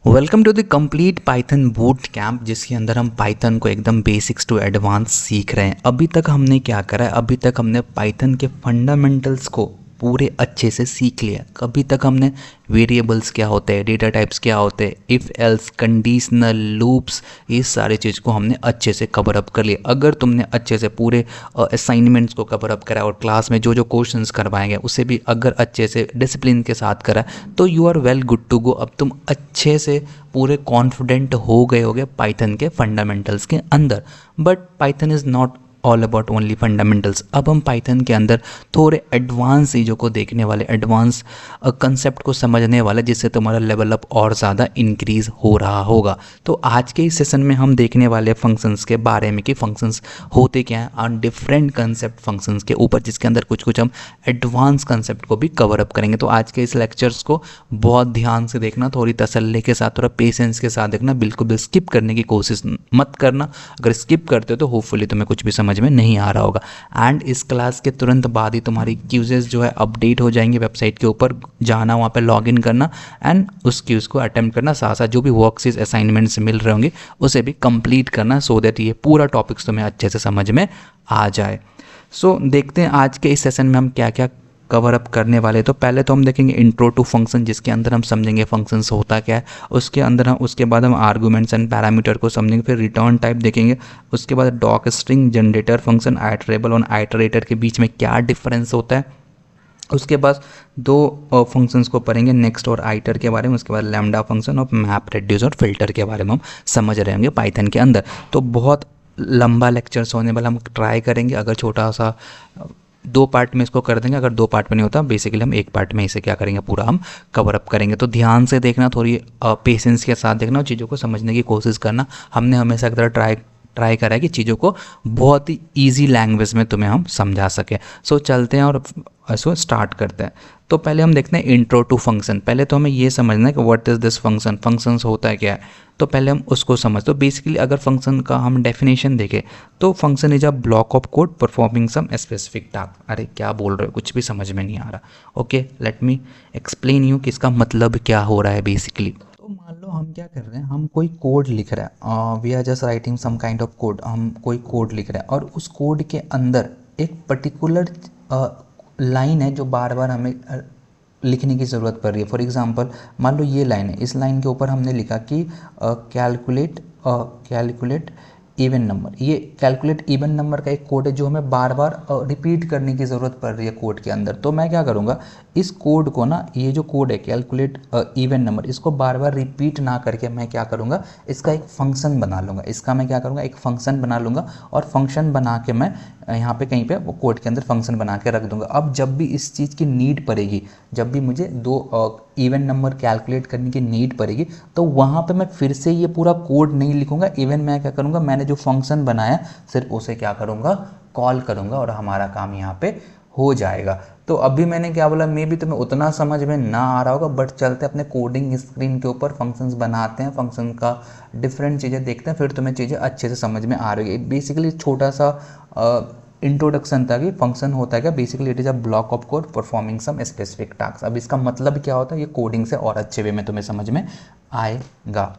Welcome to the complete Python boot camp, जिसके अंदर हम पाइथन को एकदम बेसिक्स टू एडवांस सीख रहे हैं। अभी तक हमने क्या करा है, अभी तक हमने पाइथन के फंडामेंटल्स को पूरे अच्छे से सीख लिया। अभी तक हमने वेरिएबल्स क्या होते हैं, डेटा टाइप्स क्या होते हैं, इफ़ एल्स, कंडीशनल, लूप्स, ये सारे चीज़ को हमने अच्छे से कवर अप कर लिया। अगर तुमने अच्छे से पूरे असाइनमेंट्स को कवर अप करा और क्लास में जो जो क्वेश्चंस करवाएंगे उसे भी अगर अच्छे से डिसिप्लिन के साथ करा, तो you are well good to go. अब तुम अच्छे से पूरे कॉन्फिडेंट हो गए होगे पाइथन के फंडामेंटल्स के अंदर। But Python is not all about only fundamentals. अब हम पाइथन के अंदर थोड़े एडवांस चीज़ों को देखने वाले, एडवांस कंसेप्ट को समझने वाले, जिससे तुम्हारा लेवल अप और ज़्यादा इंक्रीज़ हो रहा होगा। तो आज के इस सेशन में हम देखने वाले फंक्शंस के बारे में कि फंक्शंस होते क्या हैं और डिफरेंट कंसेप्ट फंक्शंस के ऊपर, जिसके अंदर कुछ कुछ हम एडवांस कंसेप्ट को भी कवर अप करेंगे। तो आज के इस लेक्चर्स को बहुत ध्यान से देखना, थोड़ी तसल्ली के साथ, थोड़ा पेशेंस के साथ देखना, बिल्कुल भी स्किप करने की कोशिश मत करना। अगर स्किप करते हो तो होपफुली तुम्हें कुछ भी समझ में नहीं आ रहा होगा। एंड इस क्लास के तुरंत बाद ही तुम्हारी क्यूजेस जो है अपडेट हो जाएंगे वेबसाइट के ऊपर। जाना, वहाँ पे लॉगिन करना एंड उस क्यूज़ को अटेम्प्ट करना, साथ साथ जो भी वर्कशीट असाइनमेंट्स मिल रहे होंगे उसे भी कंप्लीट करना, सो दैट ये पूरा टॉपिक्स तुम्हें अच्छे से समझ में आ जाए। सो देखते हैं आज के इस सेशन में हम क्या क्या कवर अप करने वाले। तो पहले तो हम देखेंगे इंट्रो टू फंक्शन, जिसके अंदर हम समझेंगे फंक्शंस होता क्या है। उसके अंदर हम उसके बाद हम आर्गूमेंट्स एंड पैरामीटर को समझेंगे, फिर रिटर्न टाइप देखेंगे। उसके बाद doc string, generator function, iterable और आइटरेटर के बीच में क्या डिफरेंस होता है। उसके बाद दो फंक्शंस को पढ़ेंगे, नेक्स्ट और आइटर के बारे में। उसके बाद लैम्डा फंक्शन और मैप, रेड्यूस और फिल्टर के बारे में हम समझ रहे होंगे पाइथन के अंदर। तो बहुत लंबा लेक्चर्स होने वाला, हम ट्राई करेंगे अगर छोटा सा दो पार्ट में इसको कर देंगे। अगर दो पार्ट में नहीं होता, बेसिकली हम एक पार्ट में इसे क्या करेंगे, पूरा हम कवर अप करेंगे। तो ध्यान से देखना, थोड़ी पेशेंस के साथ देखना और चीज़ों को समझने की कोशिश करना। हमने हमेशा की तरह ट्राई करा है कि चीज़ों को बहुत ही ईजी लैंग्वेज में तुम्हें हम समझा सकें। सो चलते हैं और इसको स्टार्ट करते हैं। तो पहले हम देखते हैं इंट्रो टू फंक्शन। पहले तो हमें ये समझना है कि what is this function, functions होता है क्या है। तो पहले हम उसको समझ। तो बेसिकली अगर फंक्शन का हम डेफिनेशन देखें तो function is a block of code performing some specific task. अरे क्या बोल रहे हो, कुछ भी समझ में नहीं आ रहा। Okay, let me explain you कि इसका मतलब क्या हो रहा है बेसिकली। तो मान लो हम क्या कर रहे हैं, हम कोई कोड लिख रहे हैं, we are just writing some kind of code. हम कोई कोड लिख रहे हैं और उस कोड के अंदर एक पर्टिकुलर लाइन है जो बार बार हमें लिखने की ज़रूरत पड़ रही है। फॉर एग्जांपल मान लो ये लाइन है, इस लाइन के ऊपर हमने लिखा कि कैलकुलेट इवन नंबर। ये कैलकुलेट इवन नंबर का एक कोड है जो हमें बार बार रिपीट करने की ज़रूरत पड़ रही है कोड के अंदर। तो मैं क्या करूँगा, इस कोड को ना, ये जो कोड है कैलकुलेट इवन नंबर, इसको बार बार रिपीट ना करके मैं क्या करूँगा, इसका एक फंक्शन बना लूँगा। इसका मैं क्या करूँगा, एक फंक्शन बना लूँगा और फंक्शन बना के मैं यहाँ पे कहीं पे वो कोड के अंदर फंक्शन बना के रख दूँगा। अब जब भी इस चीज़ की नीड पड़ेगी, जब भी मुझे दो इवन नंबर कैलकुलेट करने की नीड पड़ेगी, तो वहाँ पे मैं फिर से ये पूरा कोड नहीं लिखूँगा। इवन मैं क्या करूँगा, मैंने जो फंक्शन बनाया सिर्फ उसे क्या करूँगा, कॉल करूँगा और हमारा काम यहाँ पे हो जाएगा। तो अभी मैंने क्या बोला, मे भी तुम्हें उतना समझ में ना आ रहा होगा, बट चलते अपने कोडिंग स्क्रीन के ऊपर फंक्शंस बनाते हैं, फंक्शन का डिफरेंट चीज़ें देखते हैं, फिर तुम्हें चीज़ें अच्छे से समझ में आ रही है। बेसिकली छोटा सा इंट्रोडक्शन था कि फंक्शन होता है क्या। Basically it is a block of code performing some specific task. अब इसका मतलब क्या होता है, ये कोडिंग से और अच्छे वे में तुम्हें समझ में आएगा।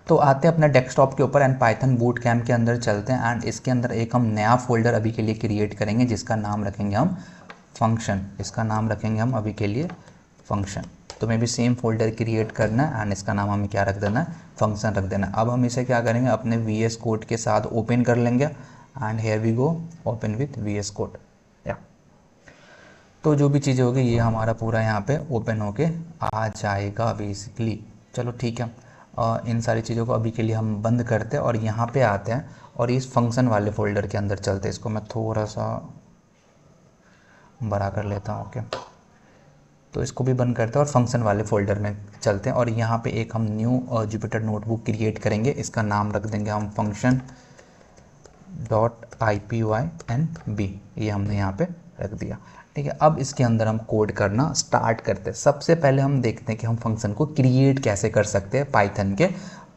तो आते हैं अपने डेस्कटॉप के ऊपर एंड पाइथन बूट कैम्प के अंदर चलते हैं। एंड इसके अंदर एक हम नया फोल्डर अभी के लिए क्रिएट करेंगे, जिसका नाम रखेंगे हम फंक्शन। इसका नाम रखेंगे हम अभी के लिए फंक्शन। तो मैं भी सेम फोल्डर क्रिएट करना है एंड इसका नाम हमें क्या रख देना है, फंक्शन रख देना है। अब हम इसे क्या करेंगे, अपने VS कोड के साथ ओपन कर लेंगे and here we go, open with VS code. या तो जो भी चीज़ें होगी ये हमारा पूरा यहाँ पे ओपन होके आ जाएगा बेसिकली। चलो ठीक है, इन सारी चीज़ों को अभी के लिए हम बंद करते हैं और यहाँ पे आते हैं और इस फंक्शन वाले फोल्डर के अंदर चलते हैं। इसको मैं थोड़ा सा बड़ा कर लेता हूँ। ओके, तो इसको भी बंद करते हैं और फंक्शन वाले फोल्डर में चलते हैं और यहाँ पे एक हम न्यू जुपिटर नोटबुक क्रिएट करेंगे। इसका नाम रख देंगे हम फंक्शन .ipynb। ये हमने यहाँ पे रख दिया, ठीक है। अब इसके अंदर हम कोड करना स्टार्ट करते हैं। सबसे पहले हम देखते हैं कि हम फंक्शन को क्रिएट कैसे कर सकते हैं पाइथन के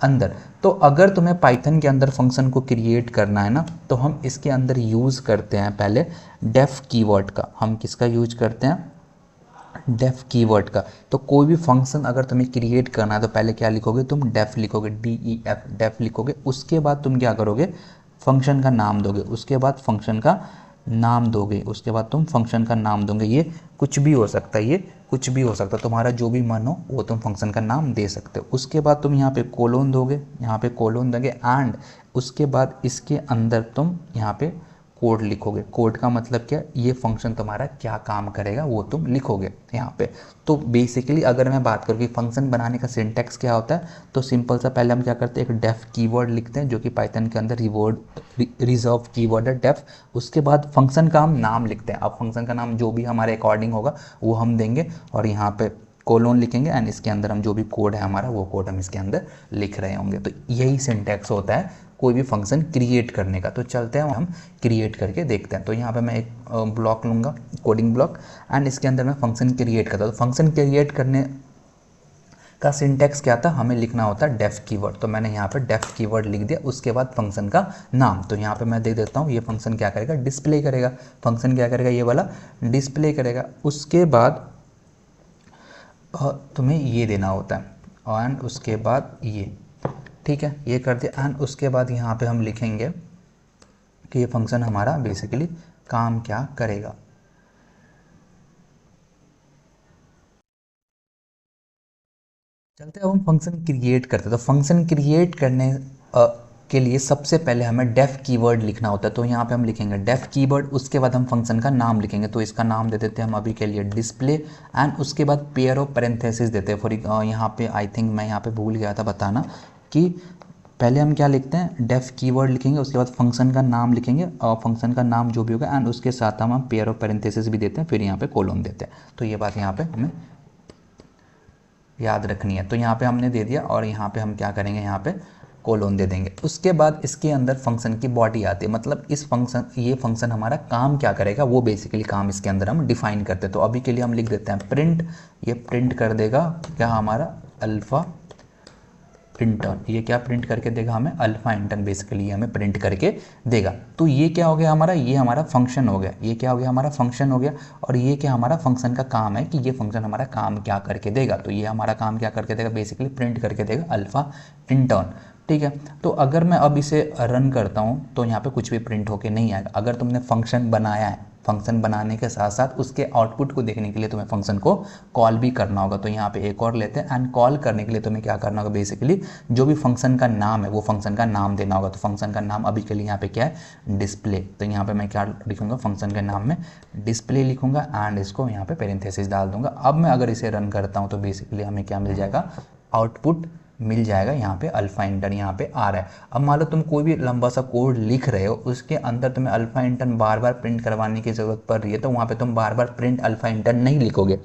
अंदर। तो अगर तुम्हें पाइथन के अंदर फंक्शन को क्रिएट करना है ना, तो हम इसके अंदर यूज़ करते हैं पहले डेफ कीवर्ड का। हम किसका यूज करते हैं, डेफ कीवर्ड का। तो कोई भी फंक्शन अगर तुम्हें क्रिएट करना है तो पहले क्या लिखोगे तुम, डेफ लिखोगे, DEF, डेफ लिखोगे। उसके बाद तुम क्या करोगे, फंक्शन का नाम दोगे, उसके बाद फंक्शन का नाम दोगे, उसके बाद तुम फंक्शन का नाम दोगे। ये कुछ भी हो सकता है, ये कुछ भी हो सकता है, तुम्हारा जो भी मन हो वो तुम फंक्शन का नाम दे सकते हो। उसके बाद तुम यहाँ पे कोलोन दोगे, यहाँ पे कोलोन दोगे, एंड उसके बाद इसके अंदर तुम यहाँ पे कोड लिखोगे। कोड का मतलब क्या, ये फंक्शन तुम्हारा क्या काम करेगा वो तुम लिखोगे यहाँ पे। तो बेसिकली अगर मैं बात करूँ कि फंक्शन बनाने का सिंटैक्स क्या होता है, तो सिंपल सा पहले हम क्या करते हैं, एक डेफ कीवर्ड लिखते हैं जो कि पाइथन के अंदर रिजर्व कीवर्ड है डेफ। उसके बाद फंक्शन का हम नाम लिखते हैं। अब फंक्शन का नाम जो भी हमारे अकॉर्डिंग होगा वो हम देंगे, और यहाँ पे कोलोन लिखेंगे, एंड इसके अंदर हम जो भी कोड है हमारा वो कोड हम इसके अंदर लिख रहे होंगे। तो यही सिंटैक्स होता है कोई भी फंक्शन क्रिएट करने का। तो चलते हैं हम क्रिएट करके देखते हैं। तो यहाँ पे मैं एक ब्लॉक लूँगा, कोडिंग ब्लॉक, एंड इसके अंदर मैं फंक्शन क्रिएट करता हूँ। तो फंक्शन क्रिएट करने का सिंटैक्स क्या था, हमें लिखना होता है डेफ कीवर्ड। तो मैंने यहाँ पे डेफ कीवर्ड लिख दिया, उसके बाद फंक्शन का नाम। तो यहाँ पे मैं दे देता हूँ, ये फंक्शन क्या करेगा, डिस्प्ले करेगा। फंक्शन क्या करेगा, ये वाला डिस्प्ले करेगा। उसके बाद तुम्हें ये देना होता है, एंड उसके बाद ये, ठीक है, ये कर दिया। एंड उसके बाद यहाँ पे हम लिखेंगे कि ये फंक्शन हमारा बेसिकली काम क्या करेगा। चलते अब हम फंक्शन क्रिएट करते हैं। तो फंक्शन क्रिएट करने के लिए सबसे पहले हमें डेफ कीवर्ड लिखना होता है। तो यहाँ पे हम लिखेंगे डेफ कीवर्ड, उसके बाद हम फंक्शन का नाम लिखेंगे। तो इसका नाम दे देते हैं हम अभी के लिए डिस्प्ले, एंड उसके बाद पेयर ऑफ पैरेंथेसिस देते हैं। फॉर यहाँ पे आई थिंक मैं यहाँ पे भूल गया था बताना कि पहले हम क्या लिखते हैं, डेफ कीवर्ड लिखेंगे, उसके बाद फंक्शन का नाम लिखेंगे, और फंक्शन का नाम जो भी होगा, एंड उसके साथ हम पेयर ऑफ पैरेंथेसिस भी देते हैं, फिर यहाँ पे कोलोन देते हैं। तो ये बात यहाँ पे हमें याद रखनी है। तो यहाँ पे हमने दे दिया, और यहाँ पे हम क्या करेंगे, यहाँ पे कोलोन दे देंगे। उसके बाद इसके अंदर फंक्शन की बॉडी आती है, मतलब इस फंक्शन, ये फंक्शन हमारा काम क्या करेगा वो बेसिकली काम इसके अंदर हम डिफाइन करते हैं। तो अभी के लिए हम लिख देते हैं प्रिंट, ये प्रिंट कर देगा क्या हमारा, अल्फ़ा इंटर्न। ये क्या प्रिंट करके देगा हमें, अल्फा इंटर्न बेसिकली हमें प्रिंट करके देगा। तो ये क्या हो गया हमारा, ये हमारा फंक्शन हो गया, ये क्या हो गया हमारा फंक्शन हो गया। और ये क्या हमारा फंक्शन का काम है कि ये फंक्शन हमारा काम क्या करके देगा। तो ये हमारा काम क्या करके देगा, बेसिकली प्रिंट करके देगा अल्फा इंटर्न, ठीक है। तो अगर मैं अब इसे रन करता हूँ तो यहाँ पे कुछ भी प्रिंट होके नहीं आएगा। अगर तुमने फंक्शन बनाया है, फंक्शन बनाने के साथ साथ उसके आउटपुट को देखने के लिए तुम्हें फंक्शन को कॉल भी करना होगा। तो यहाँ पे एक और लेते हैं, एंड कॉल करने के लिए तुम्हें क्या करना होगा, बेसिकली जो भी फंक्शन का नाम है वो फंक्शन का नाम देना होगा। तो फंक्शन का नाम अभी के लिए यहाँ पे क्या है, डिस्प्ले। तो यहाँ पे मैं क्या लिखूंगा, फंक्शन के नाम में डिस्प्ले लिखूंगा, एंड इसको यहाँ पे पैरेंथेसिस डाल दूंगा। अब मैं अगर इसे रन करता हूँ तो बेसिकली हमें क्या मिल जाएगा, आउटपुट मिल जाएगा, यहाँ पे अल्फा इंटर्न यहाँ पे आ रहा है। अब मान लो तुम कोई भी लंबा सा कोड लिख रहे हो, उसके अंदर तुम्हें अल्फा इंटर्न बार बार प्रिंट करवाने की ज़रूरत पड़ रही है, तो वहाँ पे तुम बार बार प्रिंट अल्फा इंटर्न नहीं लिखोगे।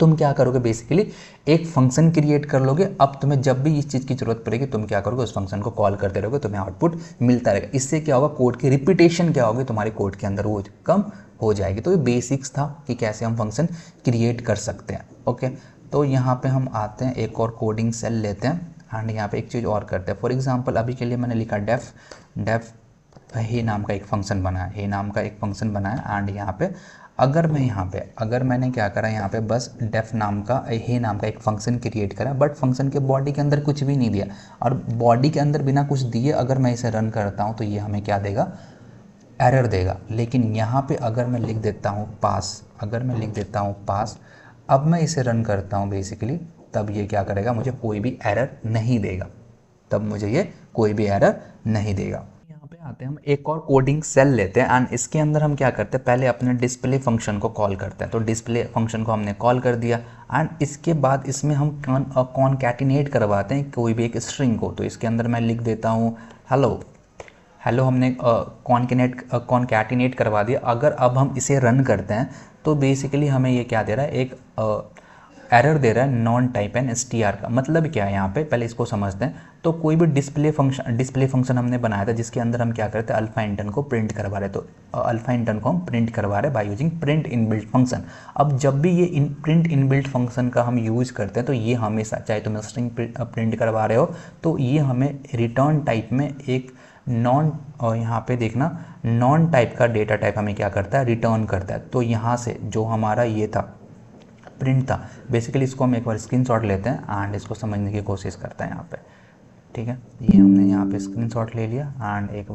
तुम क्या करोगे, बेसिकली एक फंक्शन क्रिएट कर लोगे। अब तुम्हें जब भी इस चीज़ की जरूरत पड़ेगी तुम क्या करोगे, उस फंक्शन को कॉल करते रहोगे, तुम्हें आउटपुट मिलता रहेगा। इससे क्या होगा, कोड की रिपीटेशन क्या होगी तुम्हारे कोड के अंदर वो कम हो जाएगी। तो ये बेसिक्स था कि कैसे हम फंक्शन क्रिएट कर सकते हैं। ओके, तो यहाँ पे हम आते हैं, एक और कोडिंग सेल लेते हैं, एंड यहाँ पे एक चीज़ और करते हैं। फॉर एग्जांपल अभी के लिए मैंने लिखा डेफ हे नाम का एक फंक्शन बनाया, हे नाम का एक फंक्शन बनाया, एंड यहाँ पे अगर मैं यहाँ पे, अगर मैंने क्या करा, यहाँ पे बस डेफ नाम का, हे नाम का एक फंक्शन क्रिएट करा, बट फंक्शन के बॉडी के अंदर कुछ भी नहीं दिया, और बॉडी के अंदर बिना कुछ दिए अगर मैं इसे रन करता हूँ तो ये हमें क्या देगा, एरर देगा। लेकिन यहाँ पे अगर मैं लिख देता हूँ पास, अगर मैं लिख देता हूँ पास, अब मैं इसे रन करता हूँ बेसिकली, तब ये क्या करेगा, मुझे कोई भी एरर नहीं देगा, तब मुझे ये कोई भी एरर नहीं देगा। यहाँ पे आते हैं, हम एक और कोडिंग सेल लेते हैं, एंड इसके अंदर हम क्या करते हैं, पहले अपने डिस्प्ले फंक्शन को कॉल करते हैं। तो डिस्प्ले फंक्शन को हमने कॉल कर दिया, एंड इसके बाद इसमें हम कॉनकैटिनेट करवाते हैं कोई भी एक स्ट्रिंग को। तो इसके अंदर मैं लिख देता हूँ हेलो, हेलो हमने कॉनकैटिनेट करवा दिया। अगर अब हम इसे रन करते हैं तो बेसिकली हमें ये क्या दे रहा है, एक एरर दे रहा है, नॉन टाइप एंड str का मतलब क्या है यहाँ पे, पहले इसको समझते हैं। तो कोई भी डिस्प्ले फंक्शन हमने बनाया था जिसके अंदर हम क्या करते हैं, अल्फा इंटर्न को प्रिंट करवा रहे। तो अल्फा इंटर्न को हम प्रिंट करवा रहे by using print inbuilt function. अब जब भी ये प्रिंट इनबिल्ट फंक्शन का हम यूज़ करते हैं तो ये हमेशा, चाहे तुम स्ट्रिंग प्रिंट करवा रहे हो तो ये हमें रिटर्न टाइप में एक नॉन, और यहाँ पे देखना नॉन टाइप का डेटा टाइप हमें क्या करता है, रिटर्न करता है। तो यहाँ से जो हमारा ये था प्रिंट था। बेसिकली इसको हम एक बार स्क्रीनशॉट लेते हैं एंड इसको समझने की कोशिश करते हैं यहाँ पे। ठीक है, ये हमने यहाँ पे स्क्रीनशॉट ले लिया एंड एक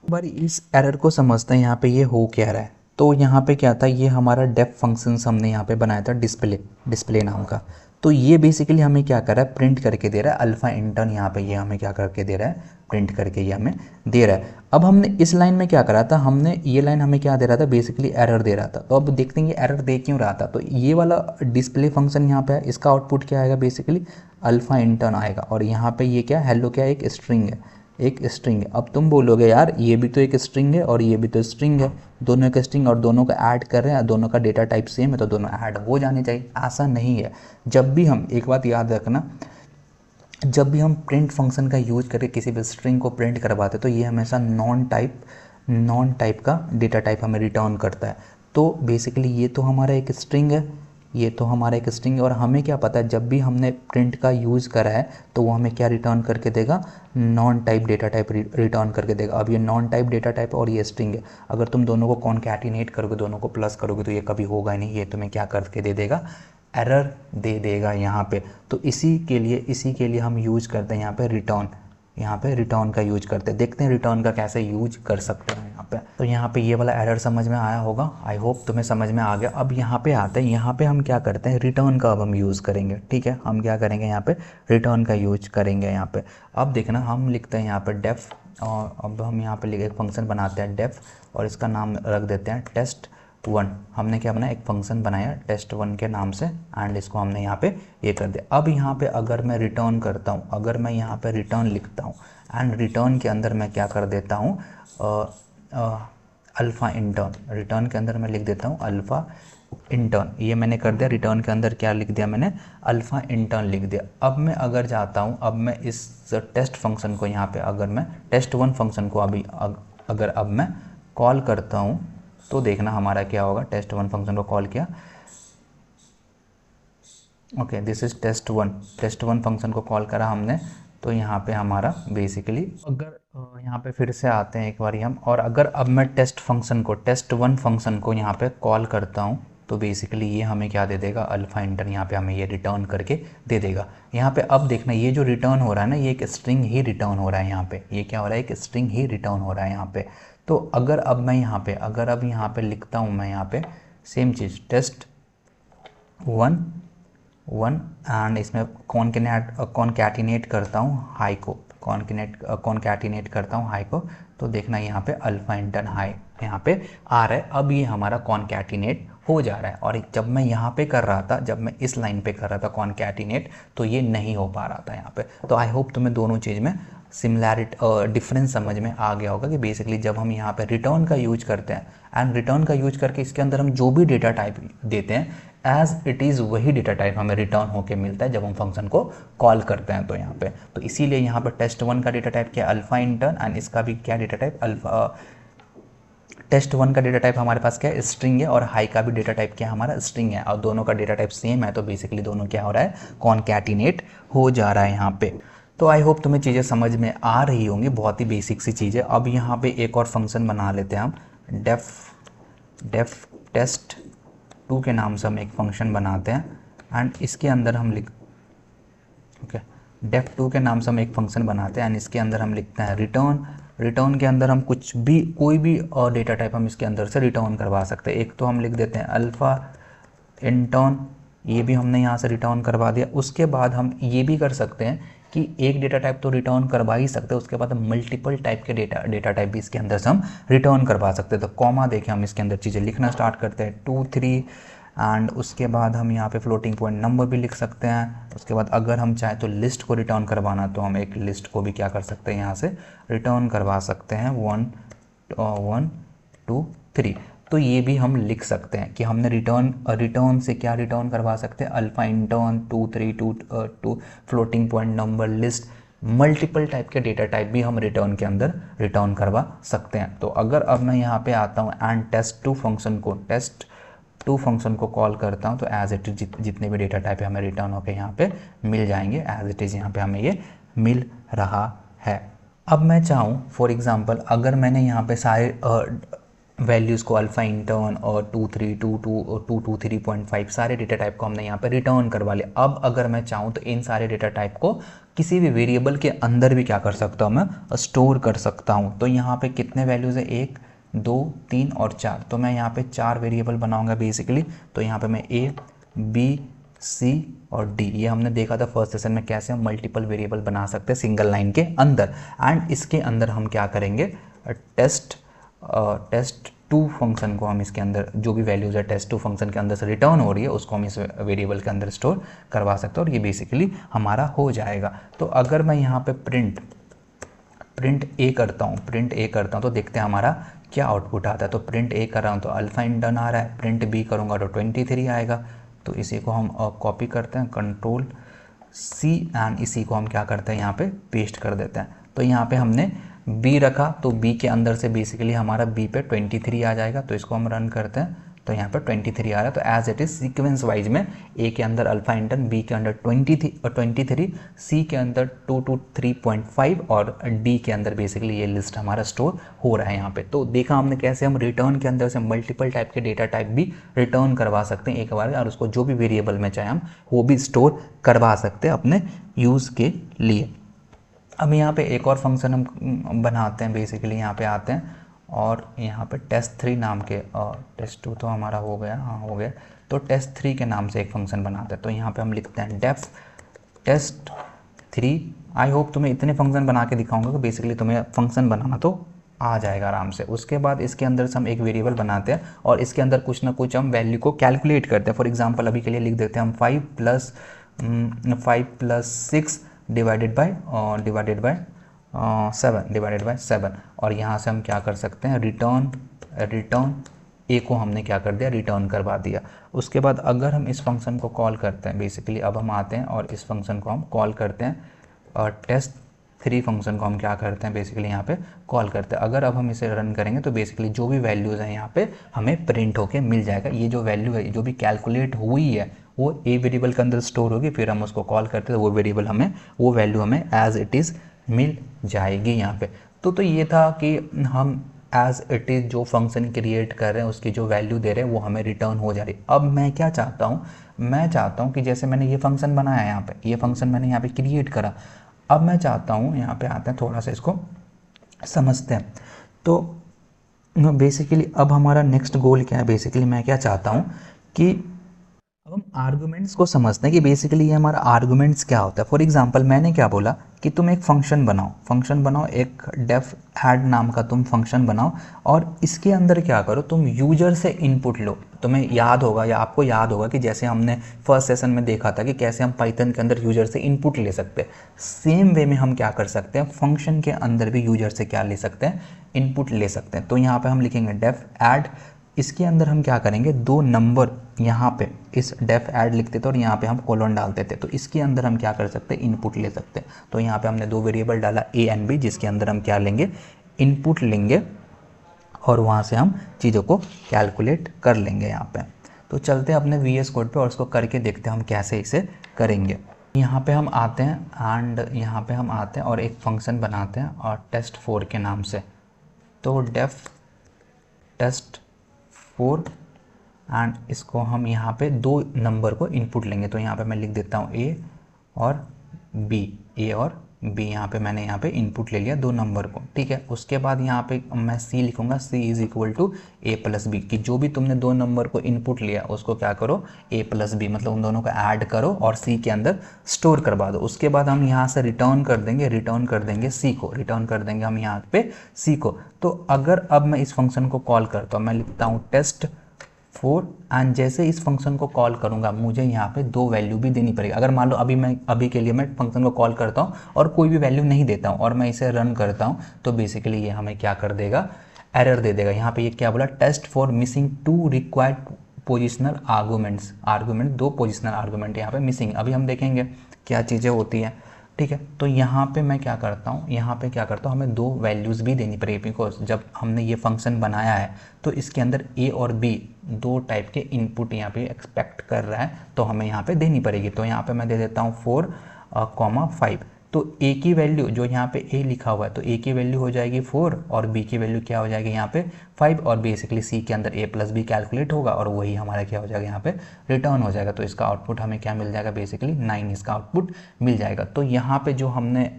बार इस एरर को समझते हैं यहाँ पे ये हो क्या रहा है। तो यहाँ पे क्या था, ये हमारा डेफ फंक्शंस हमने यहाँ पे बनाया था डिस्प्ले नाम का। तो ये बेसिकली हमें क्या कर रहा है, प्रिंट करके दे रहा है अल्फ़ा इंटर्न। यहाँ पे ये हमें क्या करके दे रहा है, प्रिंट करके ये हमें दे रहा है। अब हमने इस लाइन में क्या करा था, हमने ये लाइन हमें क्या दे रहा था, बेसिकली एरर दे रहा था। तो अब देखते हैं ये एरर दे क्यों रहा था। तो ये वाला डिस्प्ले फंक्शन यहाँ पे है, इसका आउटपुट क्या आएगा, बेसिकली अल्फ़ा इंटर्न आएगा। और यहाँ पे ये क्या, हेलो क्या, एक स्ट्रिंग है, एक स्ट्रिंग है। अब तुम बोलोगे यार ये भी तो एक स्ट्रिंग है और ये भी तो स्ट्रिंग है, दोनों एक स्ट्रिंग और दोनों का ऐड कर रहे हैं, दोनों का डेटा टाइप सेम है तो दोनों ऐड हो जाने चाहिए। ऐसा नहीं है। जब भी हम, एक बात याद रखना, जब भी हम प्रिंट फंक्शन का यूज करके किसी भी स्ट्रिंग को प्रिंट करवाते तो ये हमेशा नॉन टाइप का डेटा टाइप हमें रिटर्न करता है। तो बेसिकली ये तो हमारा एक स्ट्रिंग है, ये तो हमारा एक स्ट्रिंग है। और हमें क्या पता है, जब भी हमने प्रिंट का यूज़ करा है तो वो हमें क्या रिटर्न करके देगा, non type data type return करके देगा। अब ये नॉन टाइप डेटा टाइप और ये स्ट्रिंग है, अगर तुम दोनों को कॉन्कैटिनेट करोगे, दोनों को प्लस करोगे तो ये कभी होगा ही नहीं, ये तुम्हें क्या करके दे देगा, एरर दे देगा यहाँ पे। तो इसी के लिए हम यूज करते हैं यहाँ पे रिटर्न, यहाँ पे रिटर्न का यूज करते हैं। देखते हैं रिटर्न का कैसे यूज कर सकते हैं यहाँ पे। तो यहाँ पे ये वाला एरर समझ में आया होगा, आई होप तुम्हें समझ में आ गया। अब यहाँ पे आते हैं, यहाँ पे हम क्या करते हैं, रिटर्न का अब हम यूज़ करेंगे। ठीक है, हम क्या करेंगे, यहाँ पे रिटर्न का यूज करेंगे यहाँ पे। अब देखना, हम लिखते हैं यहाँ पे डेफ, और अब हम यहाँ पे लिखे एक फंक्शन बनाते हैं डेफ, और इसका नाम रख देते हैं test1। हमने क्या बनाया, एक फंक्शन बनाया test1 के नाम से, एंड इसको हमने यहाँ पे ये कर दिया। अब यहाँ पे अगर मैं रिटर्न करता हूँ, अगर मैं यहाँ पे रिटर्न लिखता हूँ एंड रिटर्न के अंदर मैं क्या कर देता हूँ, अल्फ़ा इंटर्न, रिटर्न के अंदर मैं लिख देता हूँ अल्फ़ा इंटर्न। ये मैंने कर दिया, रिटर्न के अंदर क्या लिख दिया मैंने, अल्फ़ा इंटर्न लिख दिया। अब मैं अगर जाता हूँ, अब मैं इस टेस्ट फंक्शन को यहाँ पे, अगर मैं test1 फंक्शन को अभी अगर अब मैं कॉल करता हूँ तो देखना हमारा क्या होगा। test1 फंक्शन को कॉल किया, okay, this is test1 function को कॉल करा हमने। तो यहाँ पे हमारा बेसिकली, अगर यहाँ पे फिर से आते हैं एक बार हम, और अगर अब मैं test1 फंक्शन को यहाँ पे कॉल करता हूँ तो बेसिकली ये हमें क्या दे देगा, अल्फ़ा इंटर्न, यहाँ पे हमें ये रिटर्न करके दे देगा। यहाँ पे अब देखना, ये जो रिटर्न हो रहा है ना, ये एक स्ट्रिंग ही रिटर्न हो रहा है यहाँ पे। ये क्या हो रहा है, एक स्ट्रिंग ही रिटर्न हो रहा है यहाँ पे। तो अगर अब मैं यहाँ पे, अगर अब यहाँ पे लिखता हूँ मैं यहाँ पे सेम चीज़ test1 एंड इसमें कॉन्कैटिनेट करता हूँ हाई को, कॉन्कैटिनेट करता हूँ हाई को, तो देखना यहाँ पे अल्फ़ा इंटर्न हाई यहाँ पे आ रहा है। अब ये हमारा कॉन्कैटिनेट हो जा रहा है। और जब मैं यहाँ पे कर रहा था, जब मैं इस लाइन पे कर रहा था कॉन्कैटिनेट, तो ये नहीं हो पा रहा था यहाँ पे। तो आई होप तुम्हें दोनों चीज़ में सिमिलैरिटी डिफरेंस समझ में आ गया होगा कि बेसिकली जब हम यहाँ पे रिटर्न का यूज करते हैं एंड रिटर्न का यूज करके इसके अंदर हम जो भी डेटा टाइप देते हैं एज इट इज़ वही डेटा टाइप हमें रिटर्न होके मिलता है जब हम फंक्शन को कॉल करते हैं। तो यहाँ पे, तो इसीलिए यहाँ पे test1 का डेटा टाइप क्या है, अल्फ़ा इंटर्न, एंड इसका भी क्या डेटा टाइप, अल्फ़ा। test1 का डेटा टाइप हमारे पास क्या है, स्ट्रिंग है, और हाई का भी डेटा टाइप क्या है, हमारा स्ट्रिंग है, और दोनों का डेटा टाइप सेम है। तो बेसिकली दोनों क्या हो रहा है, कॉन्कैटिनेट हो जा रहा है यहाँ पे। तो आई होप तुम्हें चीज़ें समझ में आ रही होंगी, बहुत ही बेसिक सी चीज़ है। अब यहाँ पे एक और फंक्शन बना लेते हैं हम, डेफ test2 के नाम से हम एक फंक्शन बनाते हैं एंड इसके अंदर हम def2 के नाम से हम एक फंक्शन बनाते हैं एंड इसके अंदर हम लिखते हैं रिटर्न के अंदर हम कुछ भी, कोई भी और डेटा टाइप हम इसके अंदर से रिटर्न करवा सकते हैं। एक तो हम लिख देते हैं अल्फ़ा इंटर्न, ये भी हमने यहाँ से रिटर्न करवा दिया। उसके बाद हम ये भी कर सकते हैं कि एक डेटा टाइप तो रिटर्न करवा ही सकते हैं, उसके बाद हम मल्टीपल टाइप के डेटा टाइप भी इसके अंदर से हम रिटर्न करवा सकते हैं। तो कॉमा देके हम इसके अंदर चीज़ें लिखना स्टार्ट करते हैं 2 3, एंड उसके बाद हम यहाँ पे फ्लोटिंग पॉइंट नंबर भी लिख सकते हैं। उसके बाद अगर हम चाहें तो लिस्ट को रिटर्न करवाना, तो हम एक लिस्ट को भी क्या कर सकते हैं, यहाँ से रिटर्न करवा सकते हैं 1 2 3। तो ये भी हम लिख सकते हैं कि हमने रिटर्न से क्या रिटर्न करवा सकते हैं, alpha intern 2 3 2 floating point number list, multiple type के डेटा टाइप भी हम रिटर्न के अंदर रिटर्न करवा सकते हैं। तो अगर अब मैं यहाँ पे आता हूँ एंड test2 फंक्शन को कॉल करता हूँ, तो एज इट इज जितने भी डेटा टाइप हमें रिटर्न होकर यहाँ पे मिल जाएंगे, एज इट इज़ यहाँ पे हमें ये मिल रहा है। अब मैं चाहूँ फॉर एग्ज़ाम्पल, अगर मैंने यहाँ पे सारे वैल्यूज़ को अल्फ़ा इंटर्न और 2322 और 223.5 सारे डेटा टाइप को हमने यहाँ पे रिटर्न करवा लिया। अब अगर मैं चाहूँ तो इन सारे डेटा टाइप को किसी भी वेरिएबल के अंदर भी क्या कर सकता हूँ, मैं स्टोर कर सकता हूँ। तो यहाँ पे कितने वैल्यूज़ है, 1 2 3 और 4। तो मैं यहाँ पे 4 वेरिएबल बनाऊँगा बेसिकली। तो यहाँ पे मैं A B C और D, ये हमने देखा था फर्स्ट सेशन में कैसे हम मल्टीपल वेरिएबल बना सकते हैं सिंगल लाइन के अंदर। एंड इसके अंदर हम क्या करेंगे, टेस्ट टू फंक्शन को हम इसके अंदर जो भी वैल्यूज़ है टेस्ट टू फंक्शन के अंदर से रिटर्न हो रही है उसको हम इस वेरिएबल के अंदर स्टोर करवा सकते हैं और ये बेसिकली हमारा हो जाएगा। तो अगर मैं यहाँ पे प्रिंट ए करता हूँ तो देखते हैं हमारा क्या आउटपुट आता है। तो प्रिंट ए कर रहा हूँ तो अल्फ़ा इंटर्न आ रहा है, प्रिंट बी करूँगा तो 23 आएगा। तो इसी को हम कॉपी करते हैं, कंट्रोल सी, एंड इसी को हम क्या करते हैं यहाँ पे पेस्ट कर देते हैं। तो यहाँ पे हमने b रखा तो b के अंदर से बेसिकली हमारा b पे 23 आ जाएगा। तो इसको हम रन करते हैं तो यहाँ पे 23 आ रहा है। तो as it is sequence wise में a के अंदर अल्फ़ा इंटर्न, b के अंदर 23, c के अंदर 223.5 और d के अंदर बेसिकली ये लिस्ट हमारा स्टोर हो रहा है यहाँ पे। तो देखा हमने कैसे हम रिटर्न के अंदर से मल्टीपल टाइप के डेटा टाइप भी रिटर्न करवा सकते हैं एक बार, और उसको जो भी वेरिएबल में चाहे हम वो भी स्टोर करवा सकते हैं अपने यूज़ के लिए। अब यहाँ पे एक और फंक्शन हम बनाते हैं, बेसिकली यहाँ पे आते हैं और यहाँ पे test3 नाम के, test2 तो हमारा हो गया, हाँ हो गया। तो test3 के नाम से एक फंक्शन बनाते हैं। तो यहाँ पे हम लिखते हैं def test3। आई होप तुम्हें इतने फंक्शन बना के दिखाऊंगा कि बेसिकली तुम्हें फंक्शन बनाना तो आ जाएगा आराम से। उसके बाद इसके अंदर से हम एक वेरिएबल बनाते हैं और इसके अंदर कुछ ना कुछ हम वैल्यू को कैलकुलेट करते हैं। फॉर एग्जाम्पल अभी के लिए लिख देते हैं हम 5 + 6 डिवाइडेड बाय 7 और यहाँ से हम क्या कर सकते हैं, रिटर्न ए को हमने क्या कर दिया, रिटर्न करवा दिया। उसके बाद अगर हम इस फंक्शन को कॉल करते हैं, बेसिकली अब हम आते हैं और इस फंक्शन को हम कॉल करते हैं और test3 फंक्शन को हम क्या करते हैं, बेसिकली यहाँ पे कॉल करते हैं। अगर अब हम इसे रन करेंगे तो बेसिकली जो भी वैल्यूज़ हैं यहाँ पे हमें प्रिंट होके मिल जाएगा। ये जो वैल्यू है जो भी कैलकुलेट हुई है वो ए वेरिएबल के अंदर स्टोर होगी, फिर हम उसको कॉल करते हैं तो वो वेरिएबल हमें, वो वैल्यू हमें एज इट इज़ मिल जाएगी यहाँ पे। तो ये था कि हम एज इट इज़ जो फंक्शन क्रिएट कर रहे हैं उसकी जो वैल्यू दे रहे हैं वो हमें रिटर्न हो जा रही है। अब मैं क्या चाहता हूँ, मैं चाहता हूँ कि जैसे मैंने ये फंक्शन बनाया यहाँ पे, ये फंक्शन मैंने यहाँ पे क्रिएट करा, अब मैं चाहता हूँ यहाँ पे आते हैं थोड़ा सा इसको समझते हैं। तो बेसिकली अब हमारा नेक्स्ट गोल क्या है, बेसिकली मैं क्या चाहता हूँ कि अब हम आर्गुमेंट्स को समझते हैं कि बेसिकली ये हमारा आर्गुमेंट्स क्या होता है। फॉर एग्जांपल मैंने क्या बोला कि तुम एक फंक्शन बनाओ, एक डेफ ऐड नाम का तुम फंक्शन बनाओ और इसके अंदर क्या करो, तुम यूजर से इनपुट लो। तुम्हें याद होगा या आपको याद होगा कि जैसे हमने फर्स्ट सेशन में देखा था कि कैसे हम पाइथन के अंदर यूजर से इनपुट ले सकते हैं, सेम वे में हम क्या कर सकते हैं, फंक्शन के अंदर भी यूजर से क्या ले सकते हैं, इनपुट ले सकते हैं। तो यहाँ पर हम लिखेंगे डेफ ऐड, इसके अंदर हम क्या करेंगे, 2 नंबर यहाँ पे इस डेफ ऐड लिखते थे और यहाँ पे हम कोलन डालते थे। तो इसके अंदर हम क्या कर सकते हैं, इनपुट ले सकते हैं। तो यहाँ पे हमने 2 वेरिएबल डाला ए एंड बी, जिसके अंदर हम क्या लेंगे, इनपुट लेंगे और वहाँ से हम चीज़ों को कैलकुलेट कर लेंगे यहाँ पे। तो चलते हैं अपने VS कोड पे और उसको करके देखते हैं हम कैसे इसे करेंगे। यहाँ पे हम आते हैं एंड यहाँ पे हम आते हैं और एक फंक्शन बनाते हैं और test4 के नाम से। तो डेफ test4 एंड इसको हम यहाँ पे 2 नंबर को इनपुट लेंगे। तो यहाँ पे मैं लिख देता हूँ ए और बी, यहाँ पे मैंने यहाँ पे इनपुट ले लिया 2 नंबर को, ठीक है। उसके बाद यहाँ पे मैं सी लिखूँगा, C is equal to A plus B, कि जो भी तुमने 2 नंबर को इनपुट लिया उसको क्या करो, ए प्लस बी मतलब उन दोनों को ऐड करो और सी के अंदर स्टोर करवा दो। उसके बाद हम यहाँ से रिटर्न कर देंगे सी को, रिटर्न कर देंगे हम यहाँ पे सी को। तो अगर अब मैं इस फंक्शन को कॉल करता हूँ, मैं लिखता हूँ test4 एंड जैसे इस फंक्शन को कॉल करूंगा मुझे यहाँ पे 2 वैल्यू भी देनी पड़ेगी। अगर मान लो अभी के लिए मैं फंक्शन को कॉल करता हूँ और कोई भी वैल्यू नहीं देता हूँ और मैं इसे रन करता हूँ तो बेसिकली ये हमें क्या कर देगा, एरर दे देगा। यहाँ पे ये क्या बोला, test4 missing 2 required positional argument 2 positional argument यहाँ पे मिसिंग। अभी हम देखेंगे क्या चीज़ें होती हैं, ठीक है। तो यहाँ पे मैं क्या करता हूँ, हमें 2 वैल्यूज़ भी देनी पड़ेगी, बिकॉज जब हमने ये फंक्शन बनाया है तो इसके अंदर ए और बी 2 टाइप के इनपुट यहाँ पे एक्सपेक्ट कर रहा है, तो हमें यहाँ पे देनी पड़ेगी। तो यहाँ पे मैं दे देता हूँ 4, 5, तो ए की वैल्यू जो यहाँ पे ए लिखा हुआ है तो ए की वैल्यू हो जाएगी 4 और बी की वैल्यू क्या हो जाएगी यहाँ पे 5 और बेसिकली सी के अंदर ए प्लस बी कैलकुलेट होगा और वही हमारा क्या हो जाएगा यहाँ पे रिटर्न हो जाएगा। तो इसका आउटपुट हमें क्या मिल जाएगा, बेसिकली 9 इसका आउटपुट मिल जाएगा। तो यहाँ पे जो हमने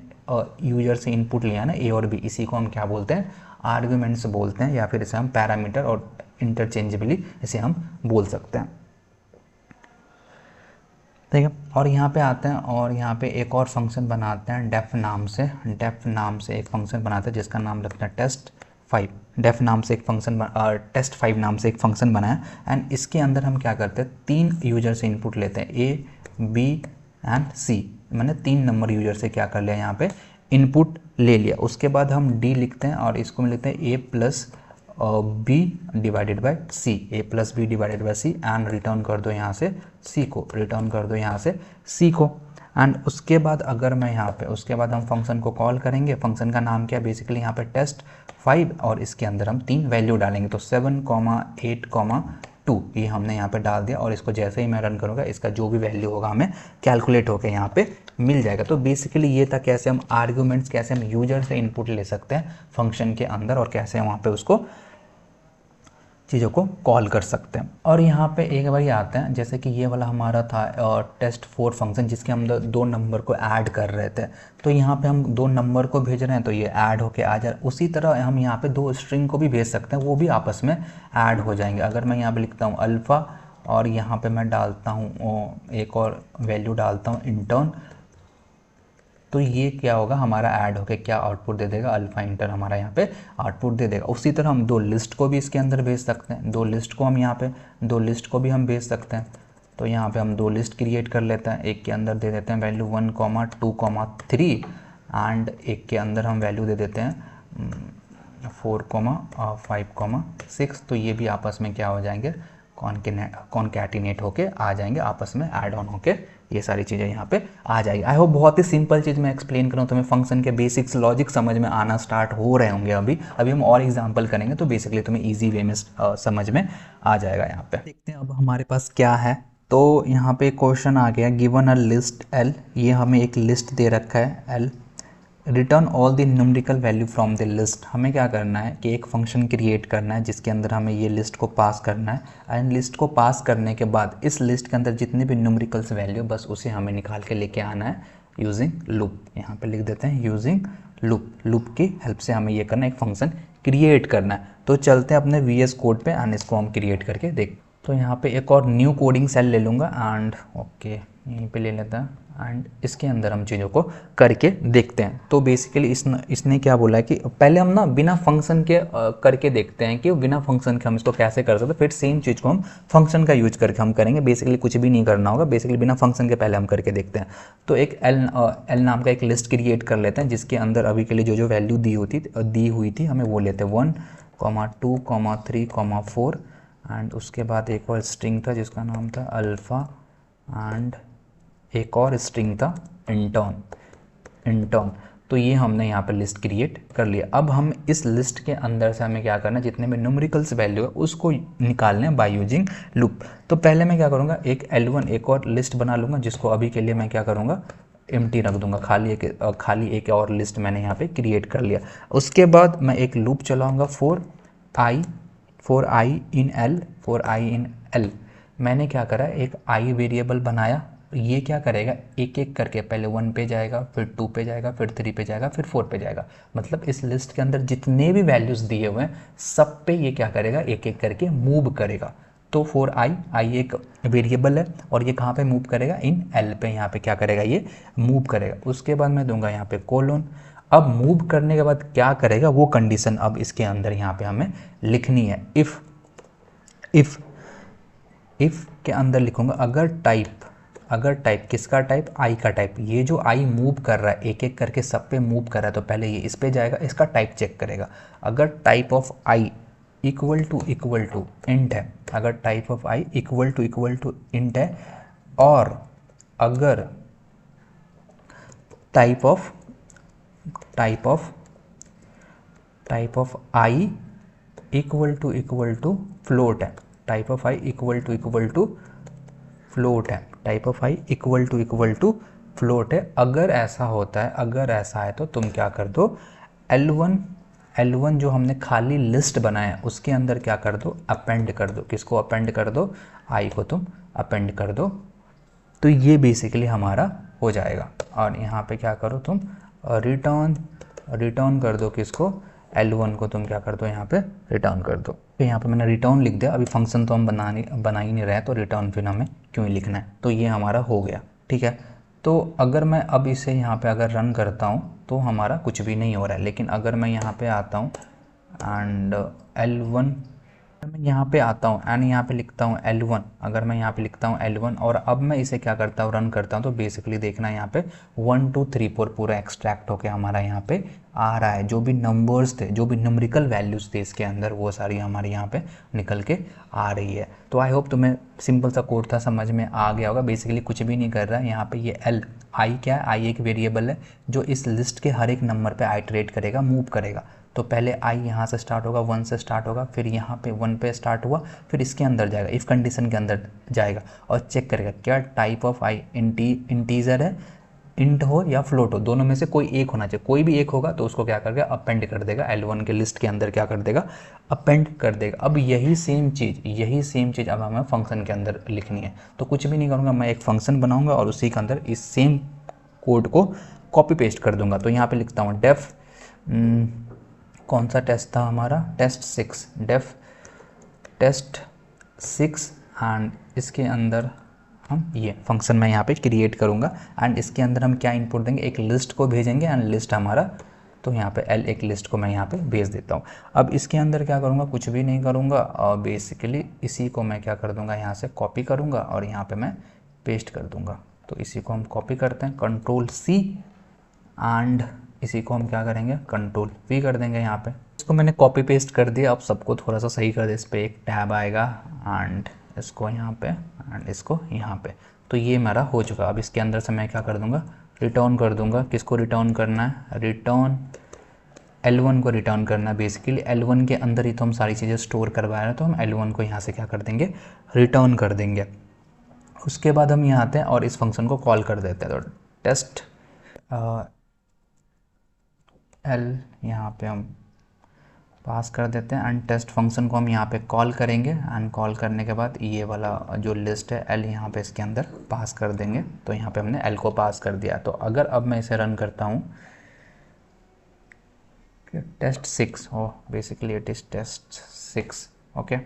यूजर से इनपुट लिया ना ए और बी, इसी को हम क्या बोलते हैं, आर्ग्यूमेंट्स बोलते हैं, या फिर इसे हम पैरामीटर और इंटरचेंजेबली इसे हम बोल सकते हैं। ठीक है, और यहाँ पे आते हैं और यहाँ पे एक और फंक्शन बनाते हैं डेफ नाम से। डेफ नाम से एक फंक्शन बनाते हैं जिसका नाम रखते हैं टेस्ट5। डेफ नाम से एक फंक्शन टेस्ट5 नाम से एक फंक्शन बनाया एंड इसके अंदर हम क्या करते हैं, 3 यूजर से इनपुट लेते हैं, ए बी एंड सी। मैंने 3 नंबर यूजर से क्या कर लिया, यहाँ पे इनपुट ले लिया। उसके बाद हम डी लिखते हैं और इसको में लिखते हैं A plus B divided by C, A plus B divided by C and return कर दो यहाँ से सी को, रिटर्न कर दो यहाँ से सी को। एंड उसके बाद अगर मैं यहाँ पे उसके बाद हम फंक्शन को कॉल करेंगे। फंक्शन का नाम क्या है, बेसिकली यहाँ पे टेस्ट5 और इसके अंदर हम 3 वैल्यू डालेंगे। तो 7, 8, 2 ये हमने यहाँ पे डाल दिया और इसको जैसे ही मैं रन करूँगा इसका जो भी वैल्यू होगा हमें कैलकुलेट होकर यहाँ पे मिल जाएगा। तो बेसिकली ये था कैसे हम आर्ग्यूमेंट्स, कैसे हम यूजर से इनपुट ले सकते हैं फंक्शन के अंदर और कैसे हम वहाँ पे उसको चीज़ों को कॉल कर सकते हैं। और यहाँ पे एक बार आते हैं, जैसे कि ये वाला हमारा था टेस्ट4 फंक्शन जिसके हम 2 नंबर को ऐड कर रहे थे। तो यहाँ पे हम 2 नंबर को भेज रहे हैं तो ये ऐड होके आ जाए। उसी तरह हम यहाँ पे 2 स्ट्रिंग को भी भेज सकते हैं, वो भी आपस में ऐड हो जाएंगे। अगर मैं यहाँ पे लिखता हूँ अल्फ़ा और यहाँ पे मैं डालता हूँ एक और वैल्यू डालता हूँ इंटर्न, तो ये क्या होगा, हमारा ऐड होके क्या आउटपुट दे देगा, अल्फा इंटर हमारा यहाँ पे आउटपुट दे देगा। उसी तरह हम 2 लिस्ट को भी इसके अंदर भेज सकते हैं। 2 लिस्ट को हम यहाँ पे 2 लिस्ट को भी हम भेज सकते हैं। तो यहाँ पे हम 2 लिस्ट क्रिएट कर लेते हैं। एक के अंदर दे देते हैं वैल्यू 1, 2, 3 एंड एक के अंदर हम वैल्यू दे देते हैं 4, 5, 6। तो ये भी आपस में क्या हो जाएंगे, कॉन्कैटिनेट होके आ जाएंगे, आपस में ऐड ऑन होके ये सारी चीज़ें यहाँ पे आ जाएगी। आई होप बहुत ही सिंपल चीज़ मैं एक्सप्लेन करूँ तुम्हें फंक्शन के बेसिक्स लॉजिक समझ में आना स्टार्ट हो रहे होंगे। अभी हम और एग्जांपल करेंगे तो बेसिकली तुम्हें इजी वे में समझ में आ जाएगा। यहाँ पे देखते हैं अब हमारे पास क्या है। तो यहाँ पे क्वेश्चन आ गया, गिवन अ लिस्ट एल, ये हमें एक लिस्ट दे रखा है L, return all the numerical value from the list. हमें क्या करना है कि एक फंक्शन क्रिएट करना है जिसके अंदर हमें ये लिस्ट को पास करना है एंड लिस्ट को पास करने के बाद इस लिस्ट के अंदर जितने भी न्यूमेरिकल्स वैल्यू बस उसे हमें निकाल के लेके आना है यूजिंग लूप। यहाँ पे लिख देते हैं यूजिंग लूप। लूप की हेल्प से हमें ये करना है, एक फंक्शन क्रिएट करना है। तो चलते हैं अपने VS कोड पे एंड इसको हम क्रिएट करके देख। तो यहाँ पे एक और न्यू कोडिंग सेल ले लूँगा एंड ओके यहीं पे ले लेता है एंड इसके अंदर हम चीज़ों को करके देखते हैं। तो बेसिकली इसने क्या बोला है कि पहले हम ना बिना फंक्शन के करके देखते हैं कि बिना फंक्शन के हम इसको कैसे कर सकते हैं, फिर सेम चीज़ को हम फंक्शन का यूज करके हम करेंगे। बेसिकली कुछ भी नहीं करना होगा, बेसिकली बिना फंक्शन के पहले हम करके देखते हैं। तो एक एल नाम का एक लिस्ट क्रिएट कर लेते हैं जिसके अंदर अभी के लिए जो वैल्यू दी हुई थी हमें वो लेते हैं 1, 2, 3, 4 एंड उसके बाद एक और स्ट्रिंग था जिसका नाम था अल्फ़ा एंड एक और स्ट्रिंग था इंटर्न। तो ये हमने यहाँ पर लिस्ट क्रिएट कर लिया। अब हम इस लिस्ट के अंदर से हमें क्या करना है, जितने भी न्यूमेरिकल्स वैल्यू है उसको निकालने हैं बाय यूजिंग लूप। तो पहले मैं क्या करूँगा, एक L1 एक और लिस्ट बना लूँगा जिसको अभी के लिए मैं क्या करूँगा, एम्प्टी रख दूंगा, खाली एक और लिस्ट मैंने यहाँ पे क्रिएट कर लिया। उसके बाद मैं एक लूप चलाऊँगा for i in L। मैंने क्या करा, एक i वेरिएबल बनाया। ये क्या करेगा, एक एक करके पहले 1 पे जाएगा, फिर 2 पे जाएगा, फिर 3 पे जाएगा, फिर 4 पे जाएगा। मतलब इस लिस्ट के अंदर जितने भी वैल्यूज़ दिए हुए हैं सब पे ये क्या करेगा, एक एक करके मूव करेगा। तो for i एक वेरिएबल है और ये कहाँ पे मूव करेगा, इन L पे यहाँ पे क्या करेगा, ये मूव करेगा। उसके बाद मैं दूंगा यहाँ पे कोलोन। अब मूव करने के बाद क्या करेगा वो कंडीशन अब इसके अंदर यहाँ पे हमें लिखनी है। इफ़ के अंदर लिखूंगा अगर टाइप किसका टाइप, आई का टाइप। ये जो आई मूव कर रहा है एक एक करके सब पे मूव कर रहा है तो पहले ये इस पे जाएगा, इसका टाइप चेक करेगा। अगर type of I equal to int है, अगर type of I equal to int है, और अगर type of I equal to float है, type of I equal to float है, type of I equal to float है। अगर ऐसा होता है, अगर ऐसा है तो तुम क्या कर दो, L1 जो हमने खाली लिस्ट बनाया है उसके अंदर क्या कर दो, अपेंड कर दो। किसको अपेंड कर दो, आई को तुम अपेंड कर दो। तो ये बेसिकली हमारा हो जाएगा। और यहाँ पे क्या करो तुम, रिटर्न कर दो किसको, L1 को तुम क्या कर दो, यहाँ पे रिटर्न कर दो। तो यहाँ पे मैंने रिटर्न लिख दिया। अभी फंक्शन तो हम बना ही नहीं रहे, तो रिटर्न फिर हमें क्यों ही लिखना है। तो ये हमारा हो गया, ठीक है। तो अगर मैं अब इसे यहाँ पे अगर रन करता हूँ तो हमारा कुछ भी नहीं हो रहा है। लेकिन अगर मैं यहाँ पे आता हूँ एंड L1, मैं यहाँ पे आता हूँ एंड यहाँ पे लिखता हूँ L1, अगर मैं यहाँ पे लिखता हूँ L1 और अब मैं इसे क्या करता हूँ, रन करता हूँ, तो बेसिकली देखना यहाँ पे 1 2 3 4 पूरा एक्सट्रैक्ट होके हमारा यहाँ पे आ रहा है। जो भी नंबर्स थे, जो भी न्यूमेरिकल वैल्यूज़ थे इसके अंदर, वो सारी हमारे यहाँ पे निकल के आ रही है। तो आई होप तुम्हें सिंपल सा कोड था, समझ में आ गया होगा। बेसिकली कुछ भी नहीं कर रहा है यहाँ पे। ये आई क्या है, आई एक वेरिएबल है जो इस लिस्ट के हर एक नंबर पे आइटरेट करेगा, मूव करेगा। तो पहले आई यहाँ से स्टार्ट होगा, 1 से स्टार्ट होगा, फिर यहाँ पे 1 पे स्टार्ट हुआ, फिर इसके अंदर जाएगा, इफ़ कंडीशन के अंदर जाएगा और चेक करेगा क्या टाइप ऑफ आई इंटीजर है, इंट हो या फ्लोट हो, दोनों में से कोई एक होना चाहिए। कोई भी एक होगा तो उसको क्या करेगा, अपेंड कर देगा, L1 के लिस्ट के अंदर क्या कर देगा, अपेंड कर देगा। अब यही सेम चीज़ अब हमें फंक्शन के अंदर लिखनी है। तो कुछ भी नहीं करूँगा, मैं एक फंक्शन बनाऊँगा और उसी के अंदर इस सेम कोड को कॉपी पेस्ट कर दूंगा। तो यहाँ पर लिखता हूँ डेफ, कौन सा टेस्ट था हमारा, टेस्ट 6, डेफ टेस्ट 6 एंड इसके अंदर हम ये फंक्शन मैं यहाँ पे क्रिएट करूँगा एंड इसके अंदर हम क्या इनपुट देंगे, एक लिस्ट को भेजेंगे एंड लिस्ट हमारा, तो यहाँ पे L एक लिस्ट को मैं यहाँ पे भेज देता हूँ। अब इसके अंदर क्या करूँगा, कुछ भी नहीं करूँगा और बेसिकली इसी को मैं क्या कर दूँगा, यहाँ से कॉपी करूँगा और यहाँ पे मैं पेस्ट कर दूँगा। तो इसी को हम कॉपी करते हैं, Ctrl+C एंड इसी को हम क्या करेंगे, Ctrl+V कर देंगे। यहाँ पे इसको मैंने कॉपी पेस्ट कर दिया। अब सबको थोड़ा सा सही कर दे, इस पर एक टैब आएगा एंड इसको यहाँ पे एंड इसको यहाँ पे। तो ये मेरा हो चुका। अब इसके अंदर से मैं क्या कर दूँगा, रिटर्न कर दूँगा। किसको रिटर्न करना है, रिटर्न L1 को रिटर्न करना है। बेसिकली L1 के अंदर ही तो हम सारी चीज़ें स्टोर करवा रहे हैं, तो हम L1 को यहाँ से क्या कर देंगे, रिटर्न कर देंगे। उसके बाद हम यहाँ आते हैं और इस फंक्शन को कॉल कर देते हैं। तो टेस्ट L यहाँ पे हम पास कर देते हैं एंड टेस्ट फंक्शन को हम यहाँ पे कॉल करेंगे एंड कॉल करने के बाद ये वाला जो लिस्ट है L यहाँ पे इसके अंदर पास कर देंगे। तो यहाँ पे हमने L को पास कर दिया। तो अगर अब मैं इसे रन करता हूँ, टेस्ट 6 हो, basically it is test 6, okay.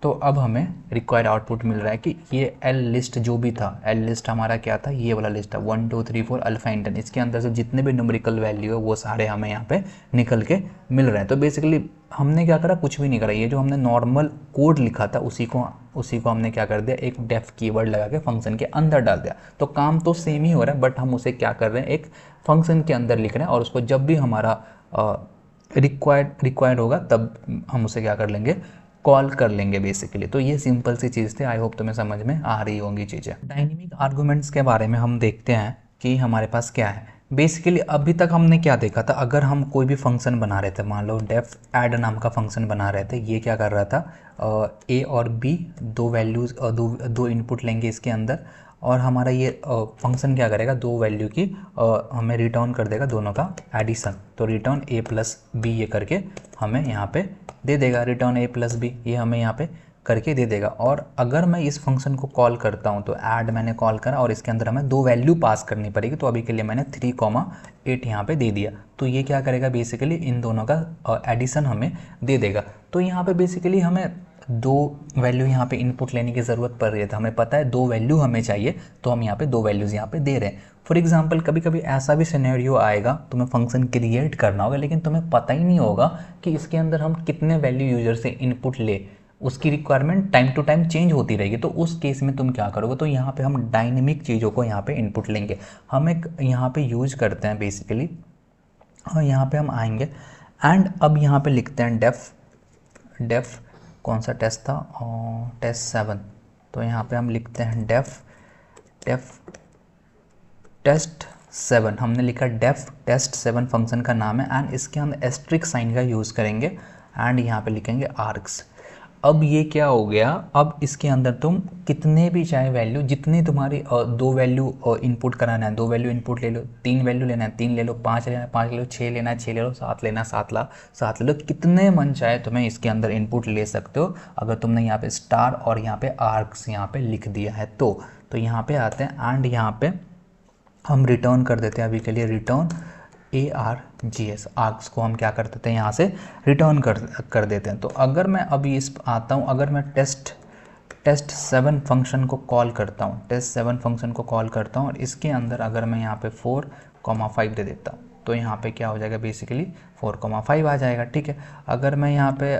तो अब हमें रिक्वायर्ड आउटपुट मिल रहा है कि ये L लिस्ट जो भी था, L लिस्ट हमारा क्या था, ये वाला लिस्ट था 1 2 3 4 अल्फा इंटन। इसके अंदर से जितने भी न्यूमेरिकल वैल्यू है वो सारे हमें यहाँ पे निकल के मिल रहे हैं। तो बेसिकली हमने क्या करा, कुछ भी नहीं करा। ये जो हमने नॉर्मल कोड लिखा था उसी को हमने क्या कर दिया, एक डेफ कीवर्ड लगा के फंक्शन के अंदर डाल दिया। तो काम तो सेम ही हो रहा है, बट हम उसे क्या कर रहे हैं, एक फंक्शन के अंदर लिख रहे हैं और उसको जब भी हमारा रिक्वायर्ड होगा तब हम उसे क्या कर लेंगे, कॉल कर लेंगे बेसिकली। तो ये सिंपल सी चीज़ थी। आई होप तुम्हें समझ में आ रही होंगी चीज़ें। डायनेमिक आर्गुमेंट्स के बारे में हम देखते हैं कि हमारे पास क्या है। बेसिकली अभी तक हमने क्या देखा था, अगर हम कोई भी फंक्शन बना रहे थे, मान लो डेफ ऐड नाम का फंक्शन बना रहे थे, ये क्या कर रहा था, ए और बी दो वैल्यूज़ दो इनपुट लेंगे इसके अंदर और हमारा ये फंक्शन क्या करेगा, दो वैल्यू की हमें रिटर्न कर देगा, दोनों का एडिशन। तो रिटर्न a प्लस बी ये करके हमें यहाँ पे दे देगा, रिटर्न a प्लस बी ये हमें यहाँ पे करके दे देगा। और अगर मैं इस फंक्शन को कॉल करता हूँ, तो ऐड मैंने कॉल करा और इसके अंदर हमें दो वैल्यू पास करनी पड़ेगी। तो अभी के लिए मैंने 3,8 यहाँ पे दे दिया। तो ये क्या करेगा, बेसिकली इन दोनों का एडिशन हमें दे देगा। तो यहाँ पे बेसिकली हमें दो वैल्यू यहाँ पे इनपुट लेने की ज़रूरत पड़ रही है। तो हमें पता है दो वैल्यू हमें चाहिए, तो हम यहाँ पे दो वैल्यूज़ यहाँ पे दे रहे हैं। फॉर एग्जांपल कभी कभी ऐसा भी सिनेरियो आएगा, तुम्हें फंक्शन क्रिएट करना होगा लेकिन तुम्हें पता ही नहीं होगा कि इसके अंदर हम कितने वैल्यू यूजर से इनपुट ले, उसकी requirement time to time change होती रहेगी। तो उस केस में तुम क्या करोगे, तो यहाँ पे हम डायनेमिक चीज़ों को यहाँ पे इनपुट लेंगे। हम एक यहाँ पे यूज करते हैं बेसिकली, और यहाँ पे हम आएंगे एंड अब यहाँ पे लिखते हैं डेफ कौन सा टेस्ट था, टेस्ट 7। तो यहाँ पे हम लिखते हैं डेफ टेस्ट 7। हमने लिखा डेफ टेस्ट 7 फंक्शन का नाम है एंड इसके हम एस्ट्रिक साइन का यूज़ करेंगे एंड यहाँ पे लिखेंगे आर्क्स। अब ये क्या हो गया, अब इसके अंदर तुम कितने भी चाहे वैल्यू, जितनी तुम्हारी दो वैल्यू इनपुट कराना है, दो वैल्यू इनपुट ले लो, तीन वैल्यू लेना है तीन ले लो, पाँच लेना है पाँच ले लो, छः लेना है छः ले लो, सात लेना है सात ले लो, कितने मन चाहे तुम्हें इसके अंदर इनपुट ले सकते हो, अगर तुमने यहाँ पे स्टार और यहाँ पे आर्क्स यहाँ पे लिख दिया है तो यहाँ पे आते हैं एंड यहाँ पे हम रिटर्न कर देते हैं अभी के लिए रिटर्न ARGS, आर्क्स को हम क्या कर देते हैं यहाँ से रिटर्न कर देते हैं। तो अगर मैं अभी इस आता हूँ, अगर मैं टेस्ट 7 फंक्शन को कॉल करता हूँ, टेस्ट 7 फंक्शन को कॉल करता हूँ और इसके अंदर अगर मैं यहाँ पे 4,5 दे देता हूँ तो यहाँ पे क्या हो जाएगा, बेसिकली 4,5 आ जाएगा। ठीक है, अगर मैं यहाँ पे